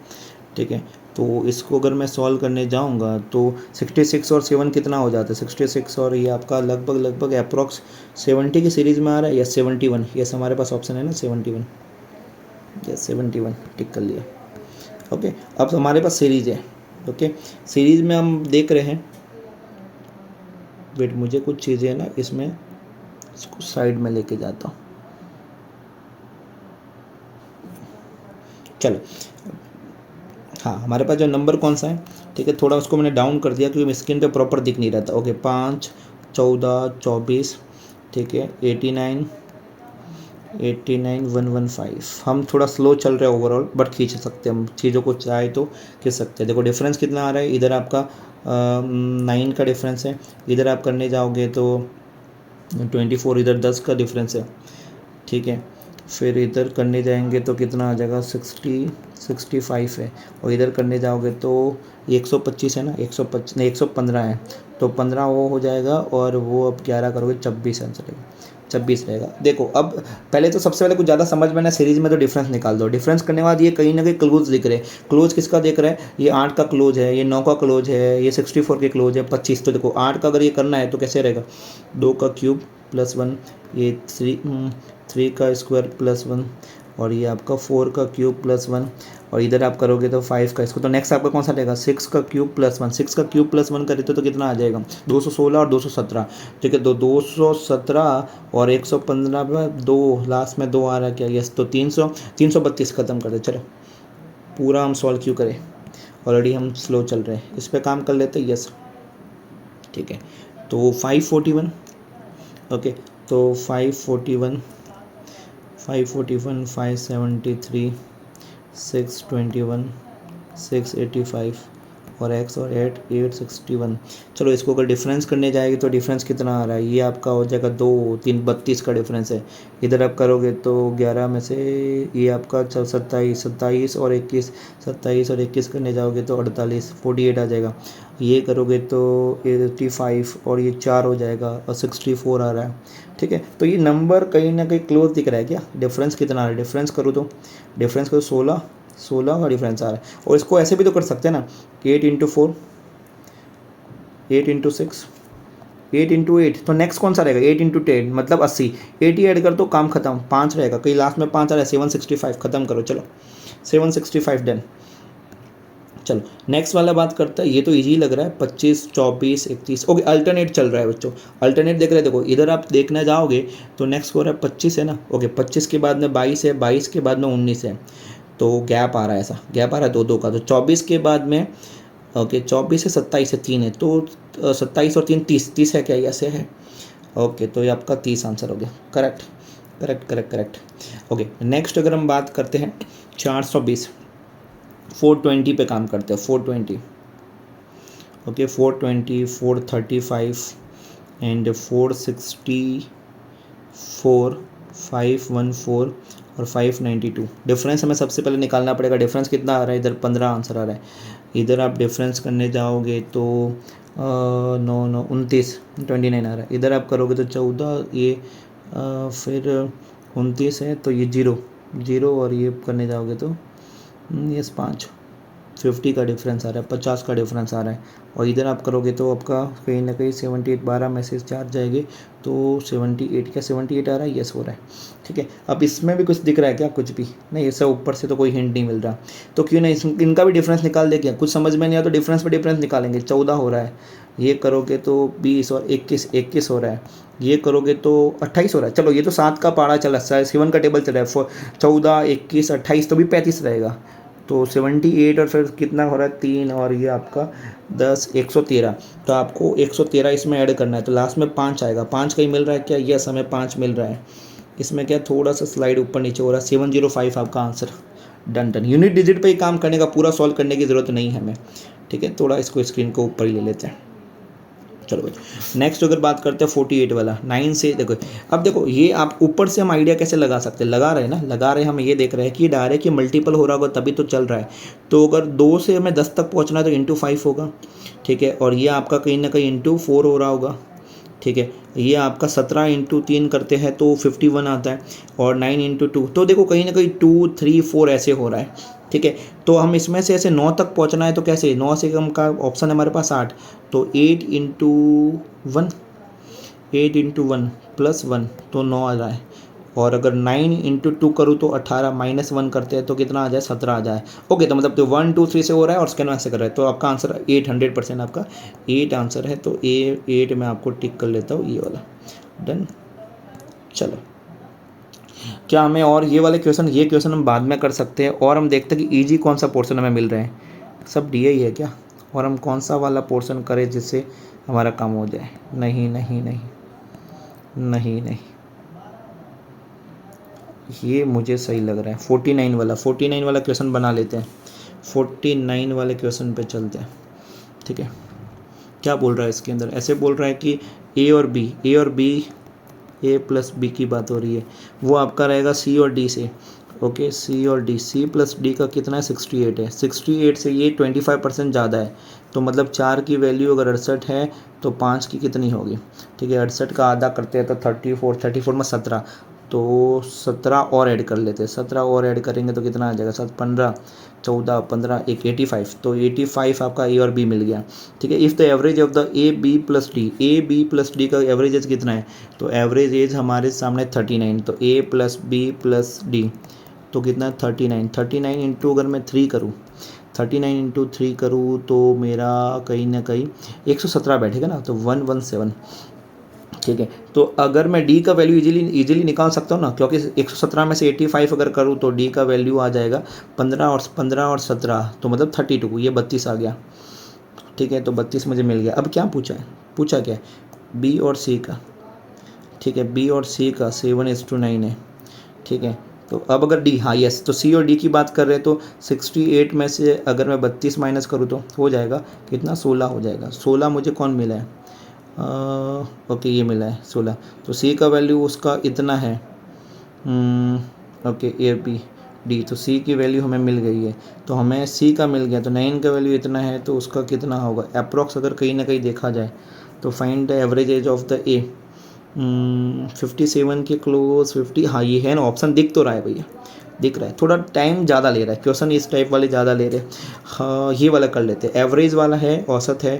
ठीक है तो इसको अगर मैं सॉल्व करने जाऊंगा तो 66 और 7 कितना हो जाता है 66 और ये आपका लगभग अप्रॉक्स 70 की सीरीज़ में आ रहा है या 71। यस हमारे पास ऑप्शन है ना 71। यस 71 टिक कर लिया। ओके अब हमारे पास सीरीज़ है। ओके सीरीज़ में हम देख रहे हैं, वेट मुझे कुछ चीज़ें है ना इसमें, इसको साइड में लेके जाता हूँ। चलो हाँ हमारे पास जो नंबर कौन सा है, ठीक है थोड़ा उसको मैंने डाउन कर दिया क्योंकि स्क्रीन पे प्रॉपर दिख नहीं रहा था। ओके 5 14 24 ठीक है 89 115। हम थोड़ा स्लो चल रहे हैं ओवरऑल बट खींच सकते हैं हम चीज़ों को, चाहे तो खींच सकते हैं। देखो डिफरेंस कितना आ रहा है, इधर आपका 9 का डिफरेंस है, इधर आप करने जाओगे तो 24, इधर 10 का डिफरेंस है। ठीक है फिर इधर करने जाएंगे तो कितना आ जाएगा 65 है, और इधर करने जाओगे तो 125 है ना, 125 नहीं 115 है तो 15 वो हो जाएगा, और वो अब 11 करोगे 26 आंसर रहेगा, 26 रहेगा। देखो अब पहले तो सबसे पहले कुछ ज़्यादा समझ में ना सीरीज में तो डिफरेंस निकाल दो। डिफरेंस करने के बाद ये कहीं ना कहीं क्लोज लिख रहे हैं। क्लोज किसका देख रहा है, ये 8 का क्लोज है, ये 9 का क्लोज है, ये 64 के क्लोज है 25। तो देखो 8 का अगर ये करना है तो कैसे रहेगा 2 का क्यूब प्लस 1, ये 3 का स्क्वायर प्लस 1, और ये आपका 4 का क्यूब प्लस 1, और इधर आप करोगे तो 5 का इसको। तो नेक्स्ट आपका कौन सा रहेगा 6 का क्यूब प्लस 1। 6 का क्यूब प्लस 1 करें तो कितना आ जाएगा 216 और 217। ठीक है तो 217 और 115 में 2 लास्ट में 2 आ रहा है क्या, यस तो 332 ख़त्म कर दे। चलो पूरा हम सॉल्व क्यों करें, ऑलरेडी हम स्लो चल रहे हैं, इस पर काम कर लेते हैं। यस ठीक है तो 541। ओके तो 541 573 621 685 और x और 861। चलो इसको अगर डिफरेंस करने जाएगी तो डिफरेंस कितना आ रहा है, ये आपका हो जाएगा 2 3 32 का डिफरेंस है। इधर आप करोगे तो 11 में से ये आपका 27 और 21, 27 और 21 करने जाओगे तो 48 आ जाएगा। ये करोगे तो 85 और ये 4 हो जाएगा और 64 आ रहा है। ठीक है तो ये नंबर कहीं ना कहीं क्लोज दिख रहा है क्या, डिफरेंस कितना आ रहा है, डिफरेंस करो तो 16 का डिफरेंस आ रहा है। और इसको ऐसे भी तो कर सकते हैं ना 8 इंटू 4 8 इंटू 6 8 इंटू 8, तो नेक्स्ट कौन सा रहेगा 8 इंटू 10 मतलब 80। 80 ऐड कर तो काम खत्म, 5 रहेगा, कहीं लास्ट में 5 आ रहा है 765 खत्म करो। चलो 765 डन। चलो नेक्स्ट वाला बात करता है, ये तो इजी लग रहा है 25 24 31। ओके अल्टरनेट चल रहा है बच्चों, अल्टरनेट देख रहे हैं। देखो इधर आप देखने जाओगे तो नेक्स्ट हो रहा है 25 है ना। ओके 25 के बाद में 22 है, 22 के बाद में 19 है, तो गैप आ रहा है, ऐसा गैप आ रहा है 2 2 का। तो 24 के बाद में ओके 24 से 27 से 3 है, तो 27 और 3 30 है क्या, ऐसे है। ओके तो ये आपका 30 आंसर हो गया। करेक्ट। ओके नेक्स्ट अगर हम बात करते हैं 420 420 पे काम करते हैं 420। ओके 420 435 एंड 464 514 और 592। डिफरेंस हमें सबसे पहले निकालना पड़ेगा। डिफरेंस कितना आ रहा है, इधर 15 आंसर आ रहा है। इधर आप डिफरेंस करने जाओगे तो 29 29 आ रहा है। इधर आप करोगे तो 14, ये फिर 29 है तो ये 0 और ये करने जाओगे तो यस 5 50 का डिफरेंस आ रहा है, 50 का डिफरेंस आ रहा है, और इधर आप करोगे तो आपका कहीं ना कहीं 78, 12 में से 4 जाएंगे तो 78, क्या 78 आ रहा है, यस हो रहा है। ठीक है, अब इसमें भी कुछ दिख रहा है क्या? कुछ भी नहीं, इससे ऊपर से तो कोई हिंट नहीं मिल रहा, तो क्यों नहीं इनका भी डिफरेंस निकाल दे क्या? कुछ समझ में नहीं आया तो डिफरेंस पे डिफरेंस निकालेंगे। 14 हो रहा है, ये करोगे तो 20, और 21 हो रहा है, ये करोगे तो 28 हो रहा है। चलो ये तो 7 का पारा चला, 7 का टेबल चल रहा है, 14, 21, 28 तो भी 35 रहेगा, तो 78, और फिर कितना हो रहा है 3, और ये आपका 10, 113। तो आपको 113 इसमें ऐड करना है, तो लास्ट में 5 आएगा। 5 का ही मिल रहा है क्या? यस, हमें 5 मिल रहा है। इसमें क्या थोड़ा सा स्लाइड ऊपर नीचे हो रहा है, 705 आपका answer. Done done. Unit digit पे ही काम करने का, पूरा सॉल्व करने की ज़रूरत नहीं है हमें। ठीक है, थोड़ा इसको स्क्रीन को ऊपर ही ले लेते हैं। चलो भाई, नेक्स्ट अगर बात करते हैं 48 वाला, 9 से देखो। अब देखो ये आप ऊपर से हम आइडिया कैसे लगा सकते हैं? लगा रहे हैं ना, लगा रहे हैं, हम ये देख रहे हैं कि डायरेक्ट ये मल्टीपल हो रहा होगा तभी तो चल रहा है। तो अगर 2 से हमें 10 तक पहुंचना है तो इंटू 5 होगा। ठीक है, और ये आपका कहीं ना कहीं इंटू 4 हो रहा होगा। ठीक है, ये आपका 17 इंटू 3 करते हैं तो 51 आता है, और 9 इंटू 2, तो देखो कहीं ना कहीं 2, 3, 4 ऐसे हो रहा है। ठीक है, तो हम इसमें से ऐसे 9 तक पहुंचना है तो कैसे? 9 से कम का ऑप्शन है हमारे पास 8, तो 8 इंटू 1, 8 इंटू 1 प्लस 1 तो 9 आ रहा है, और अगर 9 इंटू 2 करूँ तो 18, माइनस 1 करते हैं तो कितना आ जाए? 17 आ जाए। ओके, तो मतलब तो 1, 2, 3 से हो रहा है और सेकंड से कर रहा है, तो आपका आंसर 8, 100% आपका 8 आंसर है। तो 8 मैं आपको टिक कर लेता हूँ, ये वाला। डन। चलो, क्या हमें और ये वाले क्वेश्चन, ये क्वेश्चन हम बाद में कर सकते हैं, और हम देखते हैं कि ईजी कौन सा पोर्शन हमें मिल रहा है। सब डी ही है क्या? और हम कौन सा वाला पोर्शन करें जिससे हमारा काम हो जाए? नहीं नहीं नहीं नहीं नहीं, ये मुझे सही लग रहा है। 49 वाला क्वेश्चन बना लेते हैं। 49 वाले क्वेश्चन पे चलते हैं। ठीक है, क्या बोल रहा है इसके अंदर? ऐसे बोल रहा है कि ए प्लस बी की बात हो रही है, वो आपका रहेगा सी और डी से। ओके, सी और डी, सी प्लस डी का कितना है? 68 है। 68 से ये 25% ज़्यादा है, तो मतलब 4 की वैल्यू अगर 68 है तो 5 की कितनी होगी? ठीक है, 68 का आधा करते हैं तो 34 में 17, तो 17 और ऐड कर लेते हैं। 17 और ऐड करेंगे तो कितना आ जाएगा? 7, 15, 14, 15, 85, तो 85 आपका ए और बी मिल गया। ठीक है, if the average of the A B plus D का एवरेज एज कितना है? तो एवरेज एज हमारे सामने 39, तो A plus B plus D तो कितना है? 39। 39 इंटू अगर मैं 3 करूँ, 39 इंटू 3 करूँ तो मेरा कहीं ना कहीं 117 बैठेगा ना, तो 117। ठीक है, तो अगर मैं डी का वैल्यू इजीली निकाल सकता हूँ ना, क्योंकि 117 में से 85 अगर करूँ तो डी का वैल्यू आ जाएगा 15 और 17, तो मतलब 32, ये 32 आ गया। ठीक है, तो 32 मुझे मिल गया। अब क्या पूछा है? पूछा क्या है? बी और सी का। ठीक है, बी और सी का 7:9 है। ठीक है, तो अब अगर डी, हाँ यस, तो सी और डी की बात कर रहे हैं, तो 68 में से अगर मैं 32 माइनस करूँ तो हो जाएगा कितना? 16 हो जाएगा। 16 मुझे कौन मिला है? ओके, ये मिला है 16, तो सी का वैल्यू उसका इतना है। ओके, ए बी डी, तो सी की वैल्यू हमें मिल गई है, तो हमें सी का मिल गया, तो 9 का वैल्यू इतना है, तो उसका कितना होगा अप्रॉक्स अगर कहीं ना कहीं देखा जाए तो? Find the average age of the ए। 57 के क्लोज 50, हाँ ये है ना, ऑप्शन दिख तो रहा है भैया, दिख रहा है। थोड़ा टाइम ज़्यादा ले रहा है, क्वेश्चन इस टाइप वाले ज़्यादा ले रहे हैं। हाँ, ये वाला कर लेते हैं, एवरेज वाला है, औसत है,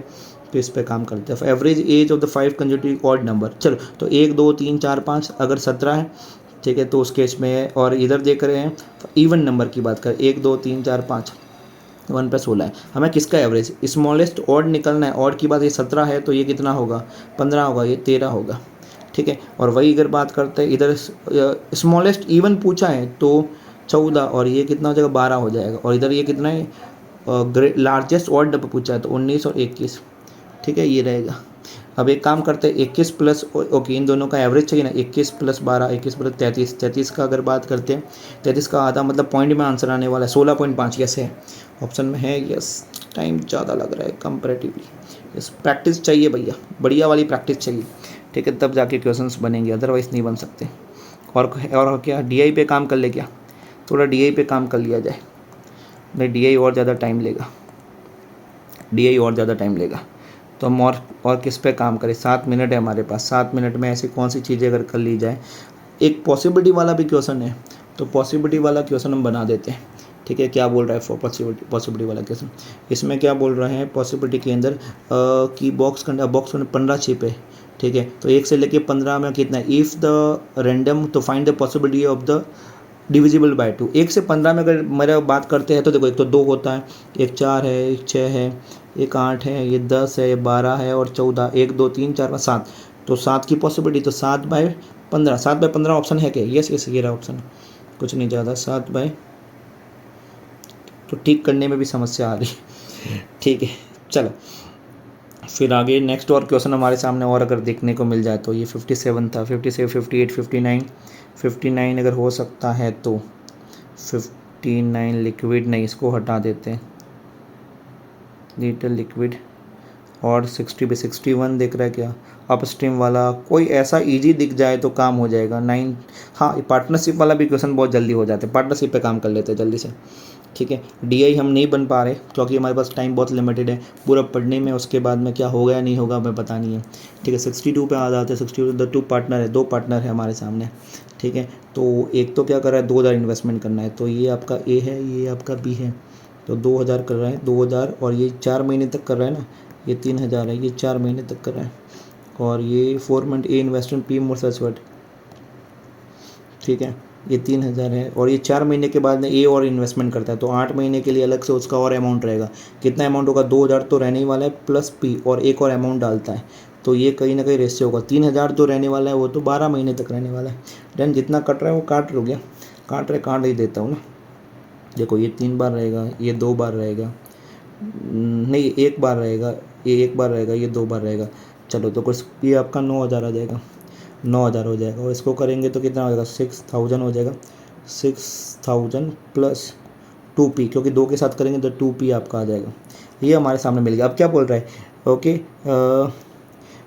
तो इस पे काम करते हैं। Average age of the 5 consecutive odd number. चलो, तो 1, 2, 3, 4, 5, अगर 17 है, ठीक है, तो उस केस में, और इधर देख रहे हैं इवन नंबर की बात करें, 1, 2, 3, 4, 5, 1 पे 16 है। हमें किसका एवरेज? स्मॉलेस्ट ऑड निकलना है। ऑड की बात, ये 17 है तो ये कितना होगा? 15 होगा, ये 13 होगा। ठीक है, और वही अगर बात करते हैं इधर स्मॉलेस्ट इवन पूछा है तो 14, और ये कितना हो जाएगा? 12 हो जाएगा, और इधर ये कितना है? लार्जेस्ट ऑड पूछा है तो 19 और 21। ठीक है, ये रहेगा। अब एक काम करते हैं, 21 प्लस, ओके, इन दोनों का एवरेज चाहिए ना, 21 प्लस 12, 21 प्लस 33, 33 का अगर बात करते हैं, 33 का आधा मतलब पॉइंट में आंसर आने वाला है 16.5। यस है, ऑप्शन में है, यस। टाइम ज़्यादा लग रहा है कंपैरेटिवली, यस। प्रैक्टिस चाहिए भैया, बढ़िया वाली प्रैक्टिस चाहिए। ठीक है, तब जाके क्वेश्चंस बनेंगे, अदरवाइज़ नहीं बन सकते। और क्या डीआई पे काम कर ले क्या? थोड़ा डीआई पे काम कर लिया जाए, नहीं डीआई और ज़्यादा टाइम लेगा, डीआई और ज़्यादा टाइम लेगा। तो हम और किस पे काम करें? 7 मिनट है हमारे पास, 7 मिनट में ऐसी कौन सी चीज़ें अगर कर ली जाए। एक पॉसिबिलिटी वाला भी क्वेश्चन है, तो पॉसिबिलिटी वाला क्वेश्चन हम बना देते हैं। ठीक है, क्या बोल रहा है फॉर पॉसिबिलिटी वाला क्वेश्चन। इसमें क्या बोल रहे हैं पॉसिबिलिटी के अंदर कि बॉक्स 15 चिप है, ठीक है, तो 1 से लेके 15 में कितना है, इफ़ द रैंडम तो find the possibility of the divisible by 2। 1 से 15 में अगर मेरा बात करते हैं तो देखो, एक तो 2 होता है, एक 4 है, एक 6 है, एक 8 है, ये 10 है, ये 12 है और 14, 1 2 3 4 5 7, तो 7 की पॉसिबिलिटी, तो 7/15, 7/15 ऑप्शन है क्या, यस यस ये रहा ऑप्शन, कुछ नहीं ज़्यादा, 7/, तो ठीक करने में भी समस्या आ रही है, ठीक है। चलो फिर आगे नेक्स्ट और क्वेश्चन हमारे सामने और अगर देखने को मिल जाए तो ये 57 था, 57, 58, 59, 59 अगर हो सकता है तो 59 लिक्विड नहीं, इसको हटा देते हैं, लीटर लिक्विड, और 60/61 दिख रहा है क्या, अपस्ट्रीम वाला कोई ऐसा इजी दिख जाए तो काम हो जाएगा। 9, हाँ पार्टनरशिप वाला भी क्वेश्चन बहुत जल्दी हो जाते हैं, पार्टनरशिप पे काम कर लेते हैं जल्दी से, ठीक है। डीआई हम नहीं बन पा रहे क्योंकि हमारे पास टाइम बहुत लिमिटेड है पूरा पढ़ने में, उसके बाद में क्या होगा या नहीं होगा हमें पता नहीं है, ठीक है। 62 पे आ जाते हैं, 62 द 2 पार्टनर है, 2 पार्टनर है हमारे सामने, ठीक है। तो एक तो क्या कर रहा है, 2000 इन्वेस्टमेंट करना है, तो ये आपका ए है, ये आपका बी है, तो 2000 कर रहा है, 2000, और ये 4 महीने तक कर रहा है ना, ये 3000 है, ये 4 महीने तक कर रहा है, और ये 4 month a investment P more सचवट, ठीक है, ये 3000 है, और ये 4 महीने के बाद में ए और इन्वेस्टमेंट करता है, तो 8 महीने के लिए अलग से उसका और अमाउंट रहेगा, कितना अमाउंट होगा, 2000 तो रहने ही वाला है प्लस पी और एक और अमाउंट डालता है, तो ये कहीं ना कहीं रेशियो होगा, 3000 तो रहने वाला है, वो तो 12 महीने तक रहने वाला है, देन जितना कट रहा है वो काट लो गया, काट ही देता हूँ ना, देखो ये 3 बार रहेगा, ये 2 बार रहेगा, नहीं 1 बार रहेगा, ये 1 बार रहेगा, ये 2 बार रहेगा, चलो तो कुछ ये आपका 9000 आ जाएगा, 9000 हो जाएगा, और इसको करेंगे तो कितना हो जाएगा, 6000 हो जाएगा, 6000 प्लस 2p, क्योंकि 2 के साथ करेंगे तो 2p आपका आ जाएगा, ये हमारे सामने मिल गया। अब क्या बोल रहा है, okay,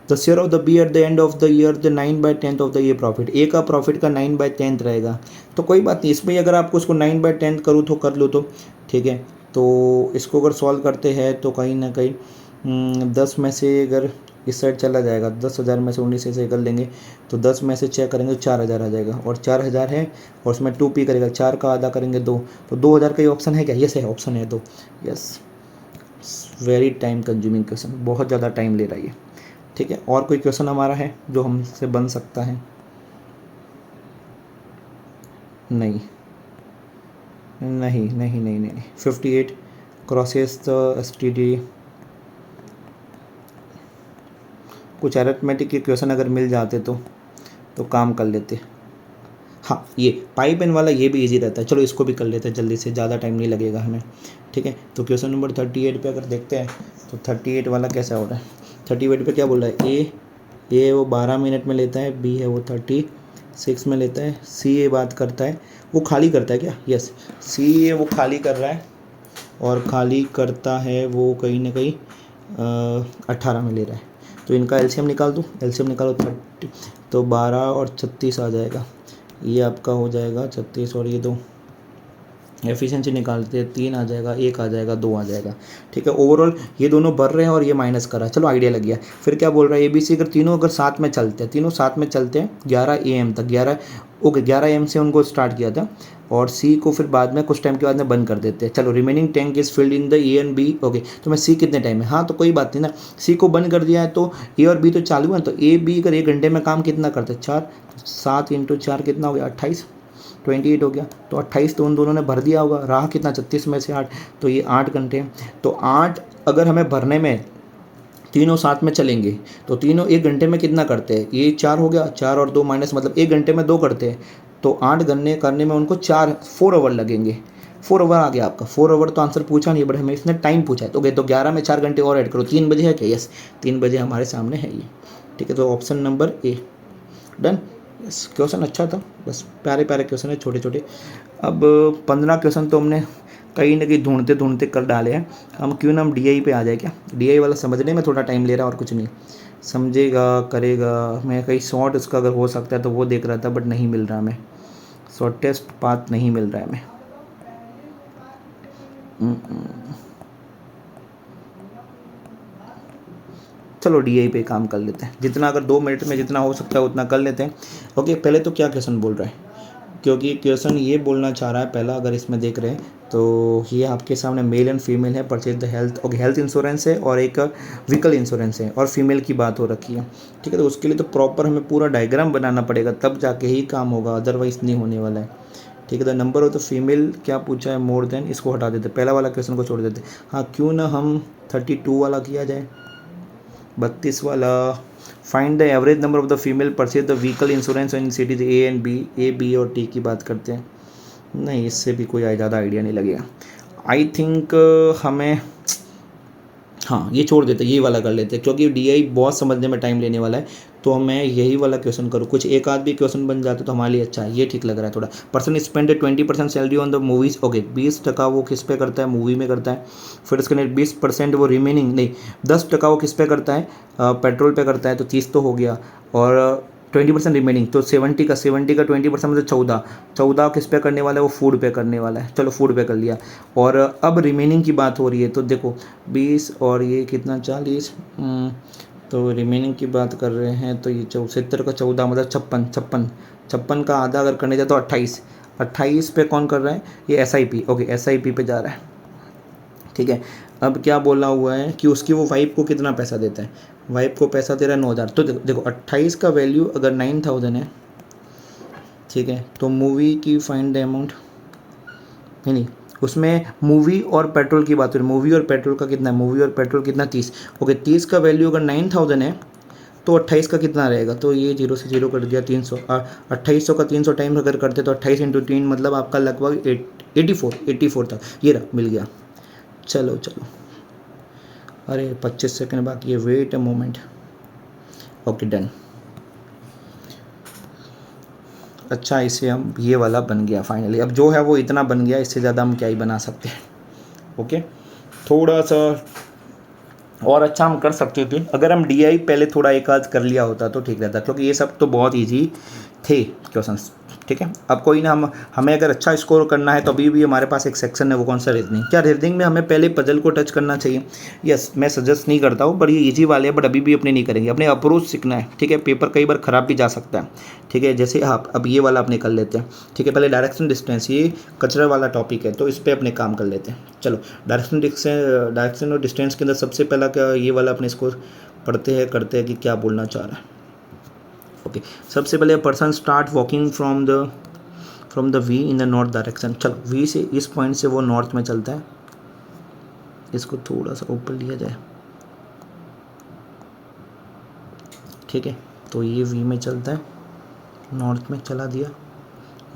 the share of the B at the end of the year द 9/10 of the year profit, A का प्रॉफिट का 9/10 रहेगा, तो कोई बात नहीं, इसमें अगर आपको उसको 9/10 करूँ तो कर लो, तो ठीक है, तो इसको अगर सॉल्व करते हैं तो कहीं ना कहीं 10 में से अगर इस साइड चला जाएगा, 10,000 में से 19 से कर लेंगे, तो 10 में से 6 करेंगे तो 4000 आ जाएगा, और 4000 है, और उसमें 2p करेगा, 4 का आधा करेंगे 2, तो 2000 का ही ऑप्शन है क्या, यस है, ऑप्शन है 2, yes. Very time consuming question, बहुत ज़्यादा टाइम ले रहा है ये, ठीक है। और कोई क्वेश्चन हमारा है जो हमसे बन सकता है, नहीं नहीं नहीं नहीं नहीं, 58 क्रॉसेस द एसटीडी, कुछ अरिथमेटिक के क्वेश्चन अगर मिल जाते तो काम कर लेते। हाँ ये पाइप एन वाला ये भी इजी रहता है, चलो इसको भी कर लेते हैं जल्दी से, ज़्यादा टाइम नहीं लगेगा हमें, ठीक है। तो क्वेश्चन नंबर 38 पे अगर देखते हैं तो 38 वाला कैसा हो रहा है, 38 पे क्या बोल रहा है, ए वो 12 मिनट में लेता है, बी है वो 36 में लेता है, सी ए बात करता है, वो खाली करता है क्या, यस, सी ए वो खाली कर रहा है, और खाली करता है वो कहीं ना कहीं 18 में ले रहा है, तो इनका एलसीएम निकाल दूँ, एलसीएम निकालो 30, तो 12 और 36 आ जाएगा, ये आपका हो जाएगा 36, और ये 2 एफिशिएंसी निकालते हैं, 3 आ जाएगा, 1 आ जाएगा, 2 आ जाएगा, ठीक है। ओवरऑल ये दोनों बढ़ रहे हैं और ये माइनस कर रहा है, चलो आइडिया लग गया। फिर क्या बोल रहा है, ABC अगर तीनों अगर साथ में चलते हैं, तीनों साथ में चलते हैं 11 AM तक, 11 AM से उनको स्टार्ट किया था, और सी को फिर बाद में कुछ टाइम के बाद में बंद कर देते हैं, चलो remaining tank is filled in the A and B, okay, तो मैं सी कितने टाइम में, हाँ तो कोई बात नहीं ना, सी को बंद कर दिया है तो ए और बी तो चालू है, तो ए बी अगर 1 घंटे में काम कितना करते हैं, 4, 7 × 4 कितना हो गया, 28, 28 हो गया, तो 28 तो उन दोनों ने भर दिया होगा, रहा कितना 36 में से 8, तो ये 8 घंटे, तो 8 अगर हमें भरने में तीनों साथ में चलेंगे तो तीनों 1 घंटे में कितना करते हैं, ये 4 हो गया, 4 और 2 माइनस, मतलब 1 घंटे में 2 करते हैं, तो 8 गन्ने करने में उनको 4 आवर लगेंगे, 4 आवर आ गया आपका, 4 आवर तो आंसर पूछा नहीं बट हमें इसने टाइम पूछा है, तो 11 में 4 घंटे और ऐड करो, 3 बजे है क्या, यस 3 बजे हमारे सामने है ये, ठीक है। तो option number A done. Yes question अच्छा था, बस प्यारे प्यारे क्वेश्चन है छोटे छोटे। अब 15 क्वेश्चन तो हमने कहीं ना कहीं ढूंढते ढूंढते कर डाले हैं, हम क्यों ना हम डीआई पे आ जाए क्या, डीआई वाला समझने में थोड़ा टाइम ले रहा है और कुछ नहीं, समझेगा करेगा, मैं कहीं शॉर्ट उसका अगर हो सकता है तो वो देख रहा था बट नहीं मिल रहा, हमें शॉर्टेस्ट पाथ नहीं मिल रहा है हमें। चलो डीआई पे काम कर लेते हैं, जितना अगर 2 मिनट में जितना हो सकता है उतना कर लेते हैं। ओके पहले तो क्या क्वेश्चन बोल रहा है क्योंकि क्वेश्चन ये बोलना चाह रहा है पहला, अगर इसमें देख रहे हैं तो ये आपके सामने मेल एंड फीमेल है, purchase the health, okay health insurance है और एक व्हीकल इंश्योरेंस है और फीमेल की बात हो रखी है, ठीक है। तो उसके लिए तो प्रॉपर हमें पूरा डायग्राम बनाना पड़ेगा, तब जाके ही काम होगा, अदरवाइज नहीं होने वाला है, ठीक है। तो नंबर ऑफ द फीमेल क्या पूछा है, मोर देन, इसको हटा देते, पहला वाला क्वेश्चन को छोड़ देते। हाँ, क्यों ना हम 32 वाला किया जाए, 32 वाला। Find the average number of the female purchase the vehicle insurance in cities A and B, A B और टी की बात करते हैं। नहीं, इससे भी कोई ज़्यादा आइडिया नहीं लगेगा। आई थिंक हमें, हाँ ये छोड़ देते, ये वाला कर लेते, क्योंकि डीआई बहुत समझने में टाइम लेने वाला है, तो मैं यही वाला क्वेश्चन करूँ, कुछ एक आध भी क्वेश्चन बन जाते तो हमारे लिए अच्छा है, ये ठीक लग रहा है थोड़ा। Person spend 20% salary on the movies, okay 20% वो किस पे करता है, मूवी में करता है। फिर उसके लिए 20% वो रिमेनिंग, नहीं 10% वो किस पे करता है, पेट्रोल पे करता है, तो 30 तो हो गया, और 20% रिमेनिंग, तो 70 का 20% मतलब 14 किस पे करने वाला है, वो फूड पे करने वाला है, चलो फूड पे कर लिया। और अब रिमेनिंग की बात हो रही है, तो देखो 20 और ये कितना 40, तो रिमेनिंग की बात कर रहे हैं, तो ये 70 का 14 मतलब 56 का आधा अगर करने जाए तो 28 पे कौन कर रहा है, ये SIP, ओके SIP पे जा रहा है, ठीक है। अब क्या बोला हुआ है कि उसकी वो वाइफ को कितना पैसा देता है, वाइफ को पैसा दे रहा है 9,000, तो देखो 28 का वैल्यू अगर 9,000 है, ठीक है, तो मूवी की फाइंड द अमाउंट, नहीं उसमें मूवी और पेट्रोल की बात हो रही है, मूवी और पेट्रोल का कितना है, मूवी और पेट्रोल कितना 30, ओके 30 का वैल्यू अगर 9,000 है तो 28 का कितना रहेगा, तो ये 0 से 0 कर दिया 300, 2800 का 300 टाइम अगर करते तो 28 × 3 मतलब आपका लगभग 84 तक, ये रहा मिल गया। चलो अरे 25 सेकंड बाकी है, wait a moment, okay done. अच्छा, इसे हम, ये वाला बन गया फाइनली, अब जो है वो इतना बन गया, इससे ज़्यादा हम क्या ही बना सकते हैं, ओके। थोड़ा सा और अच्छा हम कर सकते थे अगर हम DI पहले थोड़ा एक आध कर लिया होता तो ठीक रहता, क्योंकि ये सब तो बहुत ईजी थे क्वेश्चंस, ठीक है। अब कोई ना, हमें अगर अच्छा स्कोर करना है तो अभी भी हमारे पास एक सेक्शन है, वो कौन सा, रीजनिंग। क्या रीजनिंग में हमें पहले पजल को टच करना चाहिए, यस मैं सजेस्ट नहीं करता हूँ, पर ये ईजी वाले हैं, बट अभी भी अपने नहीं करेंगे, अपने अप्रोच सीखना है, ठीक है। पेपर कई बार ख़राब भी जा सकता है, ठीक है। जैसे आप अब ये वाला अपने कर लेते हैं, ठीक है। पहले डायरेक्शन डिस्टेंस, ये कचरा वाला टॉपिक है, तो इस पर अपने काम कर लेते हैं। चलो डायरेक्शन और डिस्टेंस के अंदर सबसे पहला क्या, ये वाला अपने इसको पढ़ते हैं, करते हैं कि क्या बोलना चाह रहा है, ओके। सबसे पहले person start walking from the V in the north direction, चलो V से, इस पॉइंट से वो नॉर्थ में चलता है, इसको थोड़ा सा ऊपर लिया जाए, ठीक है। तो ये V में चलता है, नॉर्थ में चला दिया,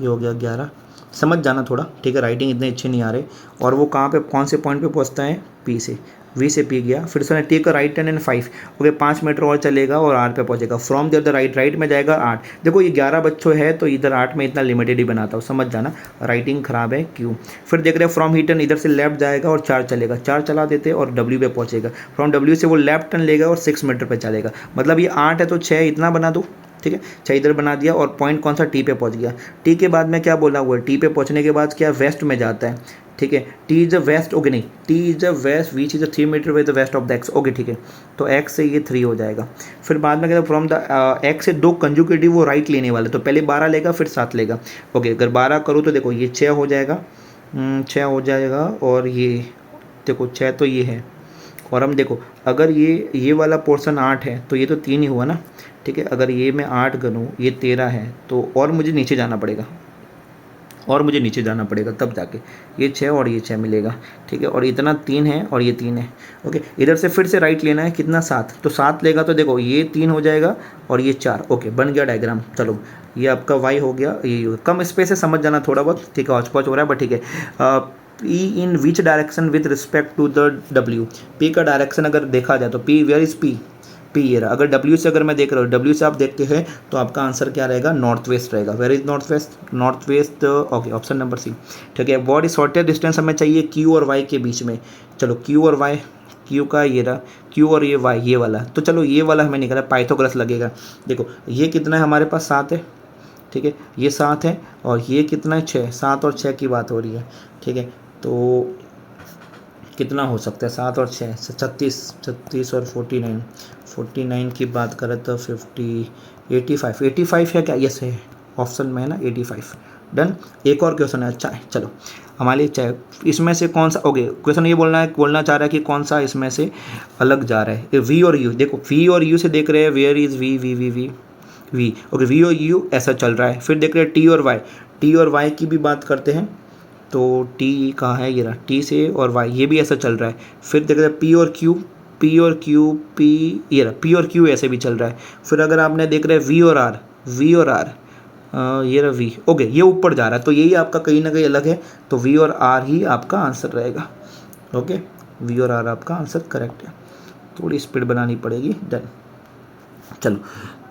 ये हो गया 11, समझ जाना थोड़ा, ठीक है। राइटिंग इतने अच्छे नहीं आ रहे। और वो कहाँ पे, कौन से पॉइंट पे पहुँचता है, P से, V से P गया, फिर उसने टेक का right turn and 5, okay 5 meter और चलेगा और 8 पे पहुंचेगा। फ्रॉम देयर द राइट में जाएगा 8, देखो ये 11 बच्चों है तो इधर 8 में इतना लिमिटेड ही बनाता हूँ, समझ जाना, राइटिंग खराब है क्यों। फिर देख रहे हैं फ्रॉम ही टर्न, इधर से लेफ्ट जाएगा और 4 चलेगा, 4 चला देते और W पे पहुँचेगा। फ्रॉम W से वो लेफ्ट टर्न लेगा और 6 मीटर पर चलेगा, मतलब ये 8 है तो 6 इतना बना दो, ठीक है। 6 इधर बना दिया और पॉइंट कौन सा, T पे पहुंच गया। T के बाद में क्या बोला हुआ है, T पे पहुंचने के बाद क्या वेस्ट में जाता है, ठीक है। T is the west, okay नहीं T is the west, which is the 3 meter way the west of the X, okay ठीक है। तो X से ये 3 हो जाएगा। फिर बाद में कहता फ्रॉम द X से 2 कंजुकेटिव वो राइट लेने वाले, तो पहले 12 लेगा फिर 7 लेगा, ओके। अगर 12 करूँ तो देखो ये 6 हो जाएगा, 6 हो जाएगा, और ये देखो 6 तो ये है, और हम देखो अगर ये वाला पोर्शन 8 है तो ये तो 3 ही हुआ ना, ठीक है। अगर ये मैं 8 गनूँ, ये 13 है, तो और मुझे नीचे जाना पड़ेगा, तब जाके ये 6 और ये 6 मिलेगा, ठीक है। और इतना 3 है और ये 3 है, ओके। इधर से फिर से राइट लेना है, कितना 7, तो 7 लेगा तो देखो ये 3 हो जाएगा और ये 4, ओके बन गया डायग्राम। चलो ये आपका Y हो गया, ये कम स्पेस है, समझ जाना थोड़ा बहुत, ठीक है। हौच-पौच हो रहा है बट ठीक है। P in which direction with respect to the W, P का डायरेक्शन अगर देखा जाए तो P, वेयर इज P ये रहा। अगर W से अगर मैं देख रहा हूँ, W से आप देखते हैं तो आपका आंसर क्या रहेगा, नॉर्थ वेस्ट रहेगा। Where is north west, okay option number C, ठीक है। व्हाट इज शॉर्टेस्ट डिस्टेंस हमें चाहिए Q और Y के बीच में, चलो Q और Y, Q का ये रहा, Q और ये Y ये वाला, तो चलो ये वाला हमें निकला, पाइथागोरस लगेगा। देखो ये कितना है हमारे पास, 7 है, ठीक है। ये 7 है और ये कितना है, 6, 7 और 6 की बात हो रही है, ठीक है। तो कितना हो सकता है, 7 और 6 36 और 49 की बात करें तो 85 है क्या, यस है ऑप्शन में है ना 85, डन। एक और क्वेश्चन है, अच्छा है, चलो हमारे लिए चाहे इसमें से कौन सा, ओके क्वेश्चन ये बोलना चाह रहा है कि कौन सा इसमें से अलग जा रहा है, वी और यू। देखो वी और यू से देख रहे हैं, where is V V V V V, okay V और यू ऐसा चल रहा है। फिर देख रहे हैं टी और वाई, टी और वाई की भी बात करते हैं, तो टी कहाँ है, ये रहा टी से, और वाई ये भी ऐसा चल रहा है। फिर देख रहे हैं पी और क्यू, पी और क्यू, पी ये रहा पी और क्यू ऐसे भी चल रहा है। फिर अगर आपने देख रहे हैं वी और आर, वी और आर ये रहा वी, ओके ये ऊपर जा रहा है, तो यही आपका कहीं ना कहीं अलग है, तो वी और आर ही आपका आंसर रहेगा। ओके वी और आर आपका आंसर करेक्ट है, थोड़ी स्पीड बनानी पड़ेगी। डन, चलो